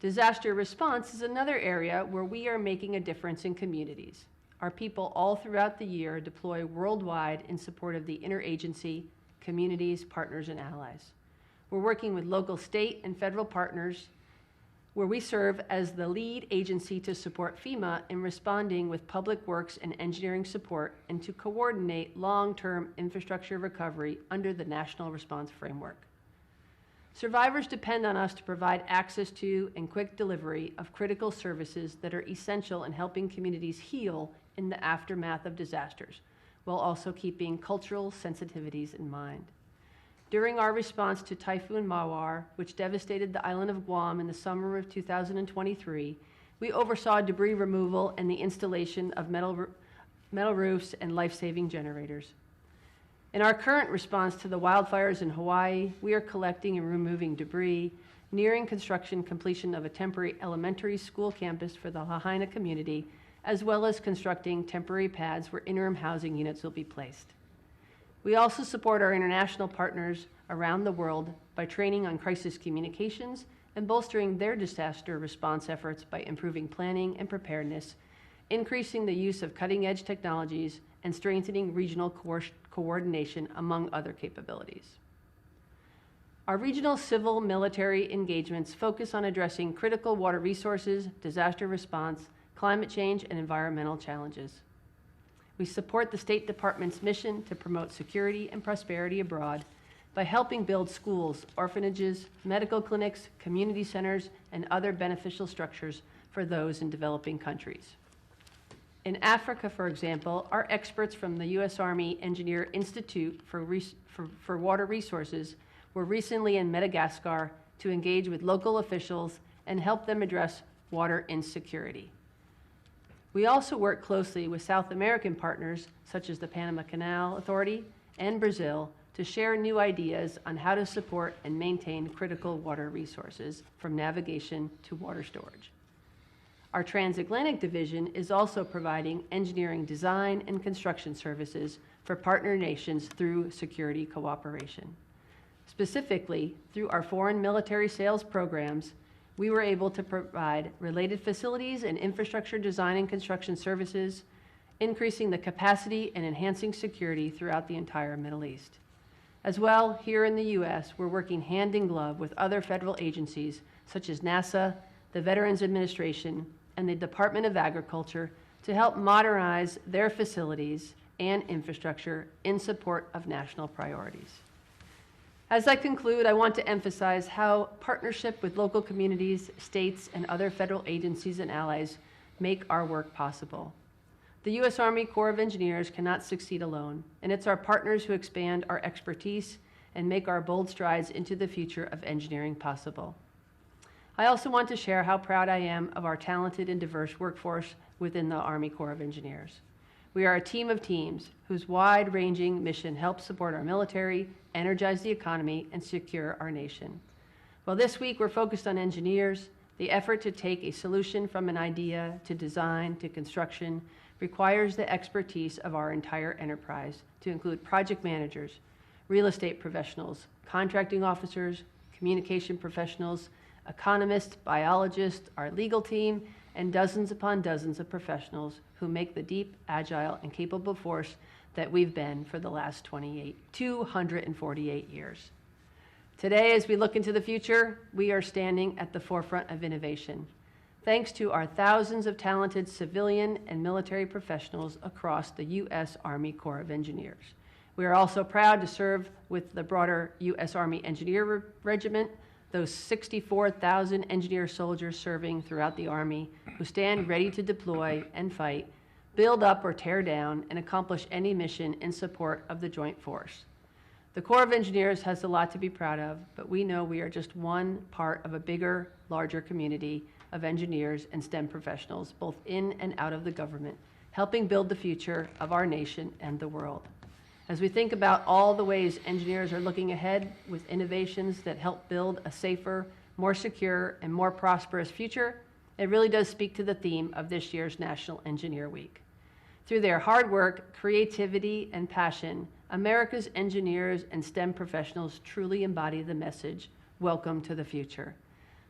Speaker 5: Disaster response is another area where we are making a difference in communities. Our people all throughout the year deploy worldwide in support of the interagency, communities, partners, and allies. We're working with local, state, and federal partners where we serve as the lead agency to support FEMA in responding with public works and engineering support and to coordinate long-term infrastructure recovery under the National Response Framework. Survivors depend on us to provide access to and quick delivery of critical services that are essential in helping communities heal in the aftermath of disasters, while also keeping cultural sensitivities in mind. During our response to Typhoon Mawar, which devastated the island of Guam in the summer of 2023, we oversaw debris removal and the installation of metal roofs and life-saving generators. In our current response to the wildfires in Hawaii, we are collecting and removing debris, nearing construction completion of a temporary elementary school campus for the Lahaina community, as well as constructing temporary pads where interim housing units will be placed. We also support our international partners around the world by training on crisis communications and bolstering their disaster response efforts by improving planning and preparedness, increasing the use of cutting-edge technologies, and strengthening regional coordination, among other capabilities. Our regional civil-military engagements focus on addressing critical water resources, disaster response, climate change, and environmental challenges. We support the State Department's mission to promote security and prosperity abroad by helping build schools, orphanages, medical clinics, community centers, and other beneficial structures for those in developing countries. In Africa, for example, our experts from the U.S. Army Engineer Institute for Water Resources were recently in Madagascar to engage with local officials and help them address water insecurity. We also work closely with South American partners, such as the Panama Canal Authority and Brazil, to share new ideas on how to support and maintain critical water resources, from navigation to water storage. Our transatlantic division is also providing engineering design and construction services for partner nations through security cooperation. Specifically, through our foreign military sales programs, we were able to provide related facilities and infrastructure design and construction services, increasing the capacity and enhancing security throughout the entire Middle East. As well, here in the U.S., we're working hand in glove with other federal agencies such as NASA, the Veterans Administration, and the Department of Agriculture to help modernize their facilities and infrastructure in support of national priorities. As I conclude, I want to emphasize how partnership with local communities, states, and other federal agencies and allies make our work possible. The U.S. Army Corps of Engineers cannot succeed alone, and it's our partners who expand our expertise and make our bold strides into the future of engineering possible. I also want to share how proud I am of our talented and diverse workforce within the Army Corps of Engineers. We are a team of teams whose wide-ranging mission helps support our military, energize the economy, and secure our nation. While this week we're focused on engineers, the effort to take a solution from an idea to design to construction requires the expertise of our entire enterprise to include project managers, real estate professionals, contracting officers, communication professionals, economists, biologists, our legal team, and dozens upon dozens of professionals who make the deep, agile, and capable force that we've been for the last 248 years. Today, as we look into the future, we are standing at the forefront of innovation, thanks to our thousands of talented civilian and military professionals across the U.S. Army Corps of Engineers. We are also proud to serve with the broader U.S. Army Engineer Regiment, those 64,000 engineer soldiers serving throughout the Army who stand ready to deploy and fight, build up or tear down, and accomplish any mission in support of the joint force. The Corps of Engineers has a lot to be proud of, but we know we are just one part of a bigger, larger community of engineers and STEM professionals, both in and out of the government, helping build the future of our nation and the world. As we think about all the ways engineers are looking ahead with innovations that help build a safer, more secure, and more prosperous future, it really does speak to the theme of this year's National Engineer Week. Through their hard work, creativity, and passion, America's engineers and STEM professionals truly embody the message, "Welcome to the future."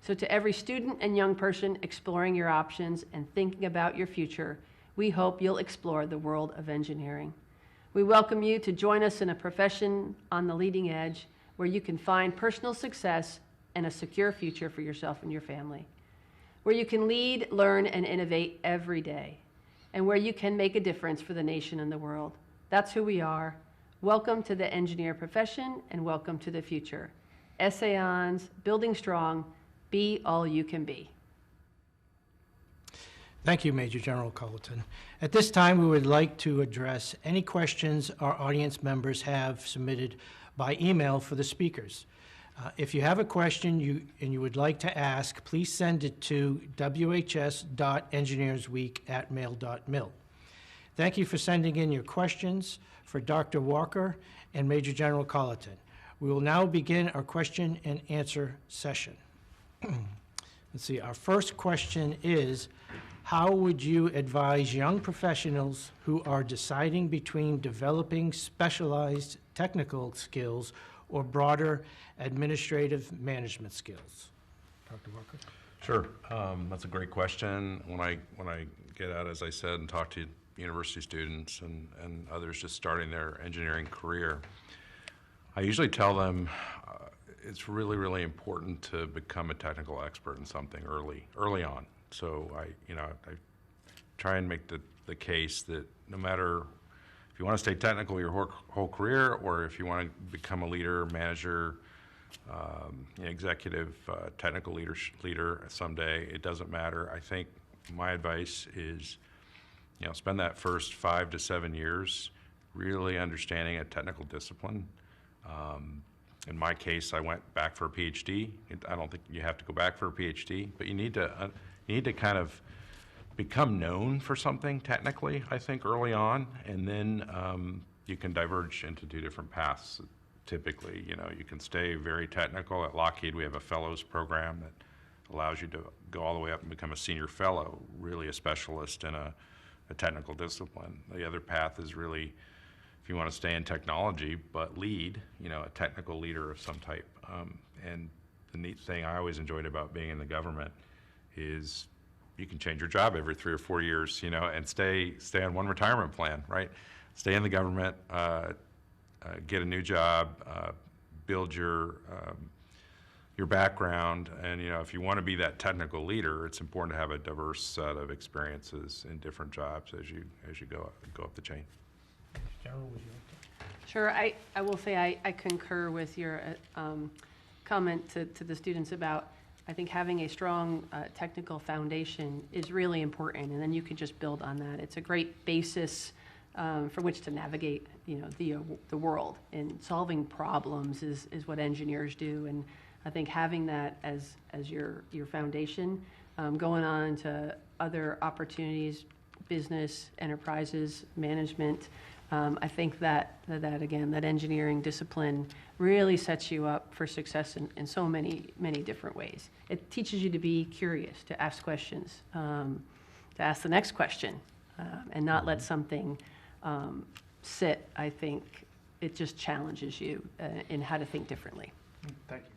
Speaker 5: So to every student and young person exploring your options and thinking about your future, we hope you'll explore the world of engineering. We welcome you to join us in a profession on the leading edge where you can find personal success and a secure future for yourself and your family, where you can lead, learn, and innovate every day, and where you can make a difference for the nation and the world. That's who we are. Welcome to the engineer profession, and welcome to the future. Essayons, building strong, be all you can be.
Speaker 1: Thank you, Major General Culleton. At this time, we would like to address any questions our audience members have submitted by email for the speakers. If you have a question and you would like to ask, please send it to whs.engineersweek@mail.mil. Thank you for sending in your questions for Dr. Walker and Major General Culleton. We will now begin our question and answer session. Let's see, our first question is, how would you advise young professionals who are deciding between developing specialized technical skills or broader administrative management skills? Dr. Walker?
Speaker 4: Sure. That's a great question. When I get out, as I said, and talk to university students and others just starting their engineering career, I usually tell them it's really, really important to become a technical expert in something early on. So I try and make the case that no matter if you want to stay technical your whole career, or if you want to become a leader, manager, executive, technical leader someday, it doesn't matter. I think my advice is, spend that first 5 to 7 years really understanding a technical discipline. In my case, I went back for a PhD. I don't think you have to go back for a PhD, but you need to kind of become known for something technically, I think, early on, and then you can diverge into 2 different paths. Typically, you can stay very technical. At Lockheed, we have a fellows program that allows you to go all the way up and become a senior fellow, really a specialist in a technical discipline. The other path is really, if you want to stay in technology but lead, a technical leader of some type. And the neat thing I always enjoyed about being in the government is you can change your job every 3 or 4 years, and stay on one retirement plan, right? Stay in the government, get a new job, build your background, and if you want to be that technical leader, it's important to have a diverse set of experiences in different jobs as you go up the chain.
Speaker 1: General, would you like to?
Speaker 5: Sure. I will say I concur with your comment to the students about, I think, having a strong technical foundation is really important, and then you can just build on that. It's a great basis for which to navigate, the world. And solving problems is what engineers do, and I think having that as your foundation, going on to other opportunities, business, enterprises, management, I think that again, that engineering discipline really sets you up for success in so many different ways. It teaches you to be curious, to ask questions, to ask the next question, and not let something sit. I think it just challenges you in how to think differently.
Speaker 1: Thank you.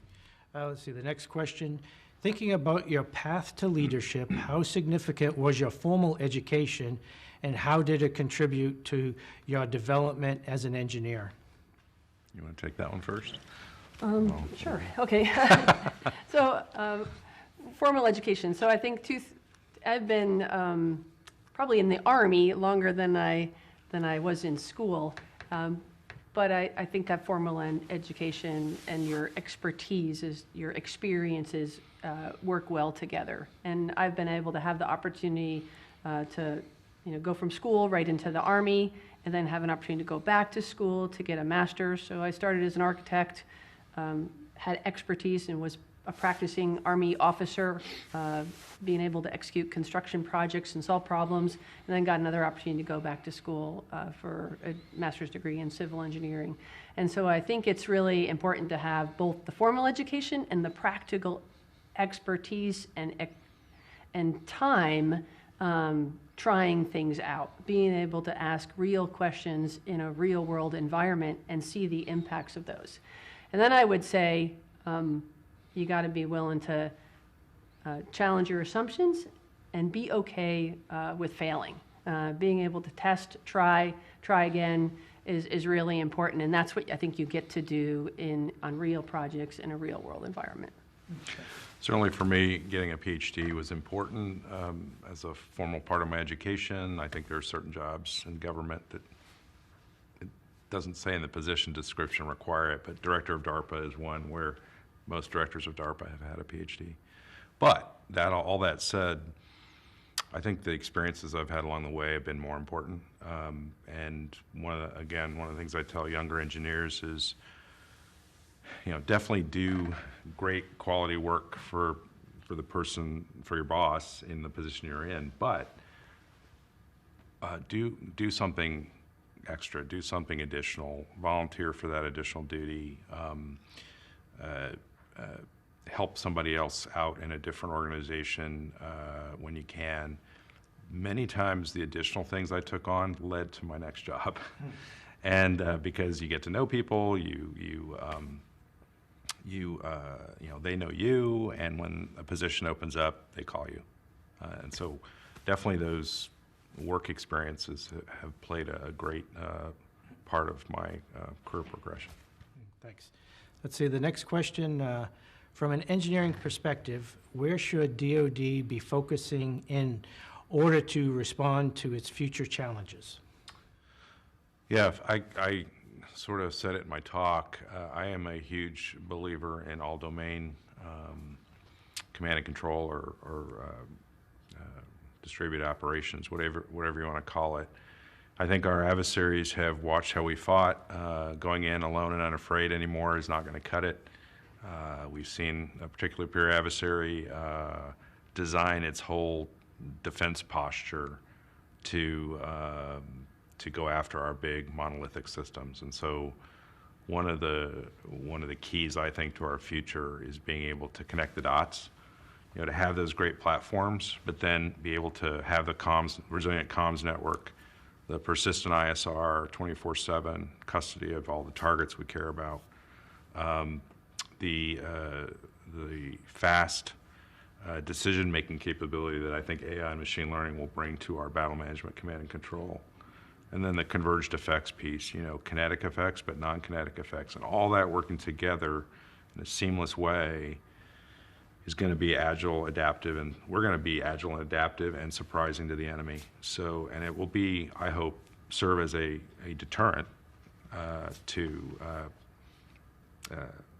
Speaker 1: Let's see, the next question. Thinking about your path to leadership, how significant was your formal education, and how did it contribute to your development as an engineer?
Speaker 4: You want to take that one first?
Speaker 5: Sure. Okay. So, formal education. So I think I've been probably in the Army longer than I was in school. But I think that formal education and your expertise, your experiences work well together. And I've been able to have the opportunity to go from school right into the Army, and then have an opportunity to go back to school to get a master's. So I started as an architect, had expertise, and was a practicing Army officer, being able to execute construction projects and solve problems, and then got another opportunity to go back to school for a master's degree in civil engineering. And so I think it's really important to have both the formal education and the practical expertise and time trying things out, being able to ask real questions in a real world environment and see the impacts of those. And then I would say, you got to be willing to challenge your assumptions and be okay with failing. Being able to test, try again is really important, and that's what I think you get to do on real projects in a real world environment.
Speaker 4: Certainly for me, getting a PhD was important as a formal part of my education. I think there are certain jobs in government that it doesn't say in the position description require it, but director of DARPA is one where most directors of DARPA have had a PhD. But all that said, I think the experiences I've had along the way have been more important. And one of the things I tell younger engineers is, definitely do great quality work for your boss in the position you're in, but do something extra, do something additional, volunteer for that additional duty. Help somebody else out in a different organization when you can. Many times the additional things I took on led to my next job. And because you get to know people, they know you, and when a position opens up, they call you. And so definitely those work experiences have played a great part of my career progression.
Speaker 1: Thanks. Let's see, the next question, from an engineering perspective, where should DoD be focusing in order to respond to its future challenges?
Speaker 4: Yeah, I sort of said it in my talk. I am a huge believer in all domain command and control or distributed operations, whatever you want to call it. I think our adversaries have watched how we fought. Going in alone and unafraid anymore is not going to cut it. We've seen a particular peer adversary design its whole defense posture to go after our big monolithic systems. And so one of the keys, I think, to our future is being able to connect the dots, to have those great platforms, but then be able to have the resilient comms network, the persistent ISR, 24/7 custody of all the targets we care about, the fast decision-making capability that I think AI and machine learning will bring to our battle management command and control. And then the converged effects piece, kinetic effects, but non-kinetic effects, and all that working together in a seamless way is going to be agile, adaptive, and we're going to be agile and adaptive and surprising to the enemy. So, and it will be, I hope, serve as a deterrent to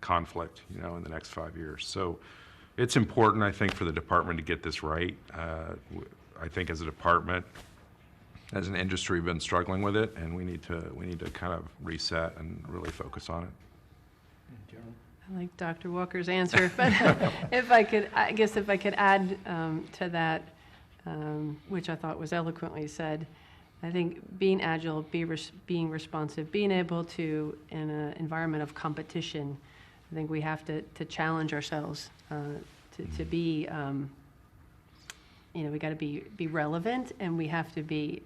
Speaker 4: conflict, in the next 5 years. So it's important, I think, for the department to get this right. I think as a department, as an industry, we've been struggling with it, and we need to kind of reset and really focus on it.
Speaker 5: I like Dr. Walker's answer, but if I could add to that, which I thought was eloquently said, I think being agile, being responsive, being able to, in an environment of competition, I think we have to challenge ourselves to be, we got to be relevant, and we have to be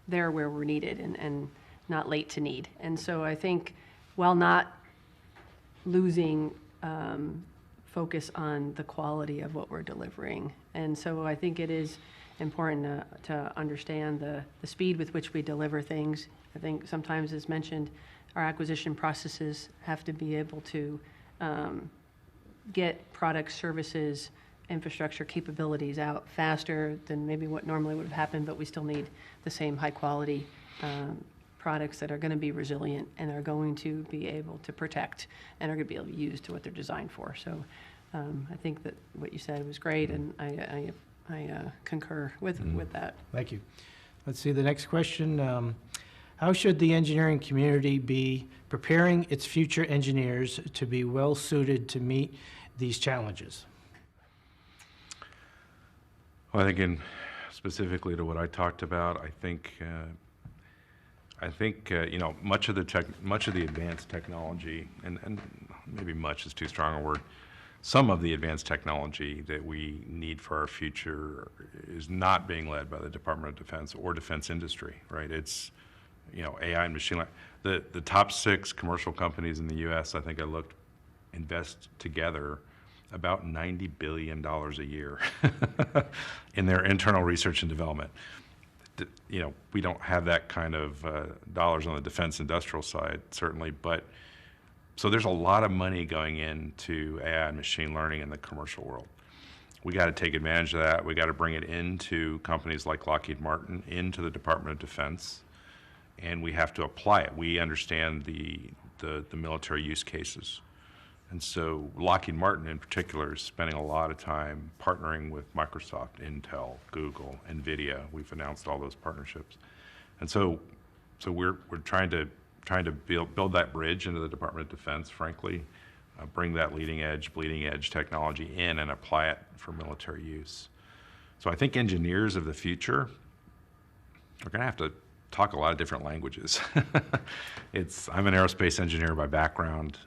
Speaker 5: there where we're needed and not late to need. And so I think while not losing focus on the quality of what we're delivering. And so I think it is important to understand the speed with which we deliver things. I think sometimes, as mentioned, our acquisition processes have to be able to get products, services, infrastructure capabilities out faster than maybe what normally would have happened, but we still need the same high quality products that are going to be resilient and are going to be able to protect and are going to be able to use to what they're designed for. So I think that what you said was great, and I concur with that.
Speaker 1: Thank you. Let's see the next question. How should the engineering community be preparing its future engineers to be well suited to meet these challenges?
Speaker 4: Well, I think specifically to what I talked about, I think you know, much of the advanced technology, and maybe much is too strong a word, some of the advanced technology that we need for our future is not being led by the Department of Defense or defense industry, right? It's, you know, AI and machine learning. The top 6 commercial companies in the U.S., I think I looked, invest together about $90 billion a year in their internal research and development. You know, we don't have that kind of dollars on the defense industrial side, certainly, but so there's a lot of money going into AI and machine learning in the commercial world. We got to take advantage of that. We got to bring it into companies like Lockheed Martin, into the Department of Defense, and we have to apply it. We understand the military use cases. And so Lockheed Martin in particular is spending a lot of time partnering with Microsoft, Intel, Google, NVIDIA. We've announced all those partnerships. And so we're trying to build that bridge into the Department of Defense, frankly, bring that bleeding edge technology in and apply it for military use. So I think engineers of the future are going to have to talk a lot of different languages. I'm an aerospace engineer by background,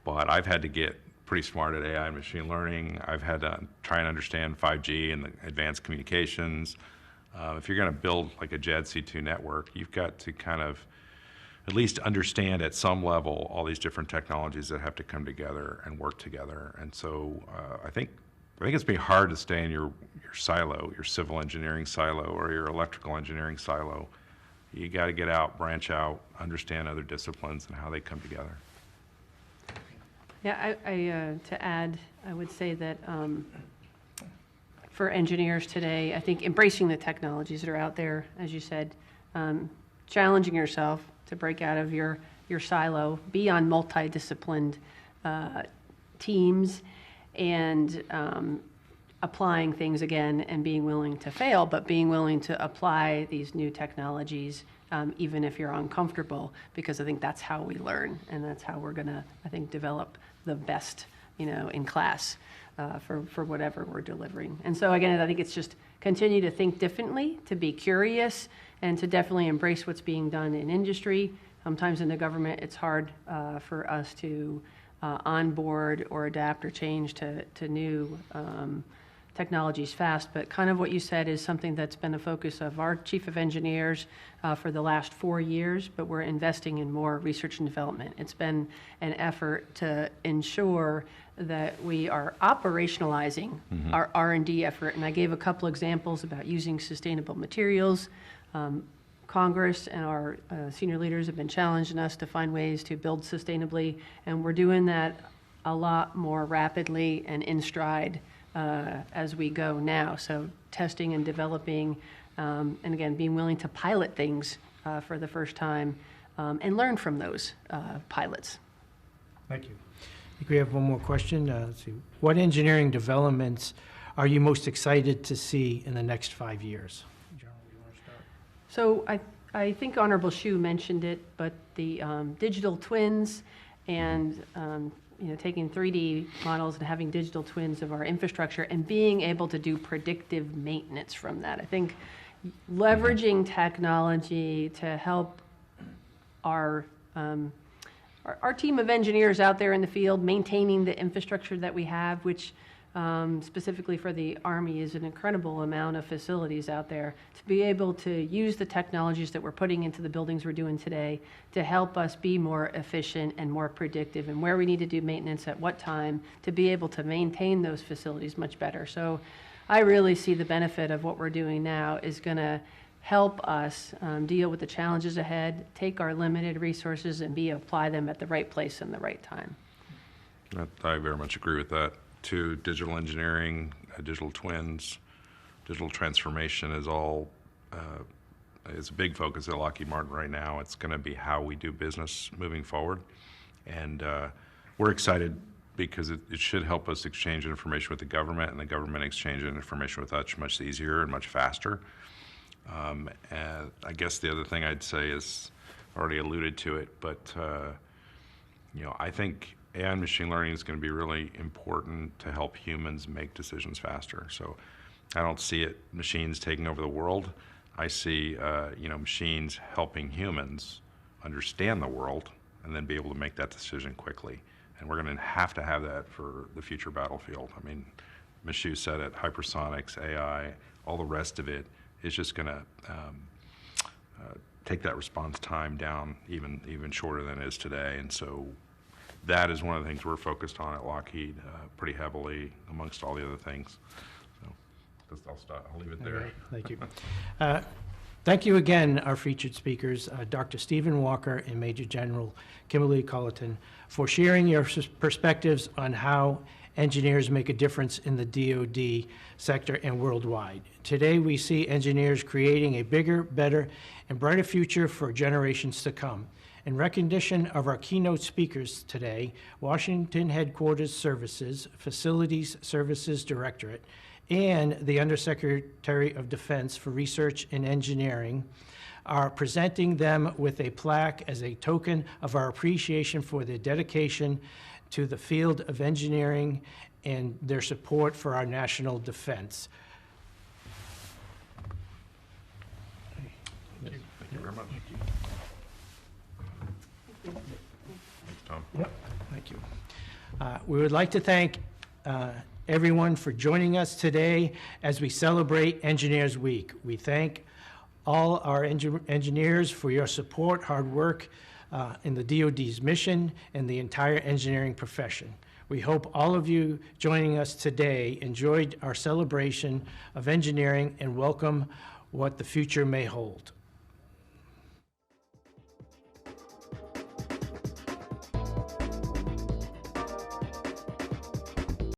Speaker 4: but I've had to get pretty smart at AI and machine learning. I've had to try and understand 5G and the advanced communications. If you're going to build like a JADC2 network, you've got to kind of at least understand at some level all these different technologies that have to come together and work together. And so I think it's been hard to stay in your silo, your civil engineering silo or your electrical engineering silo. You got to get out, branch out, understand other disciplines and how they come together.
Speaker 5: Yeah, to add, I would say that for engineers today, I think embracing the technologies that are out there, as you said, challenging yourself to break out of your silo, be on multidisciplined teams, and applying things again and being willing to fail, but being willing to apply these new technologies even if you're uncomfortable, because I think that's how we learn, and that's how we're gonna, I think, develop the best, you know, in class for whatever we're delivering. And so again, I think it's just continue to think differently, to be curious, and to definitely embrace what's being done in industry. Sometimes in the government, it's hard for us to onboard or adapt or change to new technologies fast, but kind of what you said is something that's been a focus of our chief of engineers for the last 4 years, but we're investing in more research and development. It's been an effort to ensure that we are operationalizing our R&D effort, and I gave a couple examples about using sustainable materials. Congress and our senior leaders have been challenging us to find ways to build sustainably, and we're doing that a lot more rapidly and in stride as we go now. So testing and developing, and again, being willing to pilot things for the first time and learn from those pilots.
Speaker 1: Thank you. I think we have one more question. Let's see. What engineering developments are you most excited to see in the next 5 years? General, you want to start?
Speaker 5: So I think Honorable Shyu mentioned it, but the digital twins and you know, taking 3D models and having digital twins of our infrastructure and being able to do predictive maintenance from that. I think leveraging technology to help our team of engineers out there in the field, maintaining the infrastructure that we have, which specifically for the Army is an incredible amount of facilities out there, to be able to use the technologies that we're putting into the buildings we're doing today to help us be more efficient and more predictive, and where we need to do maintenance at what time to be able to maintain those facilities much better. So I really see the benefit of what we're doing now is going to help us deal with the challenges ahead, take our limited resources and apply them at the right place and the right time.
Speaker 4: I very much agree with that. To digital engineering, digital twins, digital transformation is all is a big focus at Lockheed Martin right now. It's going to be how we do business moving forward. And we're excited because it should help us exchange information with the government, and the government exchange information with us much easier and much faster. And I guess the other thing I'd say is, already alluded to it, but I think AI and machine learning is going to be really important to help humans make decisions faster. So I don't see machines taking over the world. I see machines helping humans understand the world and then be able to make that decision quickly. And we're going to have that for the future battlefield. I mean, Ms. Shyu said it, hypersonics, AI, all the rest of it is just going to take that response time down even shorter than it is today. And so that is one of the things we're focused on at Lockheed pretty heavily amongst all the other things. So I'll stop. I'll leave it there.
Speaker 1: Okay, thank you. Thank you again, our featured speakers, Dr. Stephen Walker and Major General Kimberly Colleton, for sharing your perspectives on how engineers make a difference in the DoD sector and worldwide. Today, we see engineers creating a bigger, better, and brighter future for generations to come. In recognition of our keynote speakers today, Washington Headquarters Services, Facilities Services Directorate, and the Undersecretary of Defense for Research and Engineering are presenting them with a plaque as a token of our appreciation for their dedication to the field of engineering and their support for our national defense.
Speaker 4: Thank you very much. Thanks, Tom.
Speaker 1: Yep, thank you. We would like to thank everyone for joining us today as we celebrate Engineers Week. We thank all our engineers for your support, hard work in the DoD's mission and the entire engineering profession. We hope all of you joining us today enjoyed our celebration of engineering and welcome what the future may hold.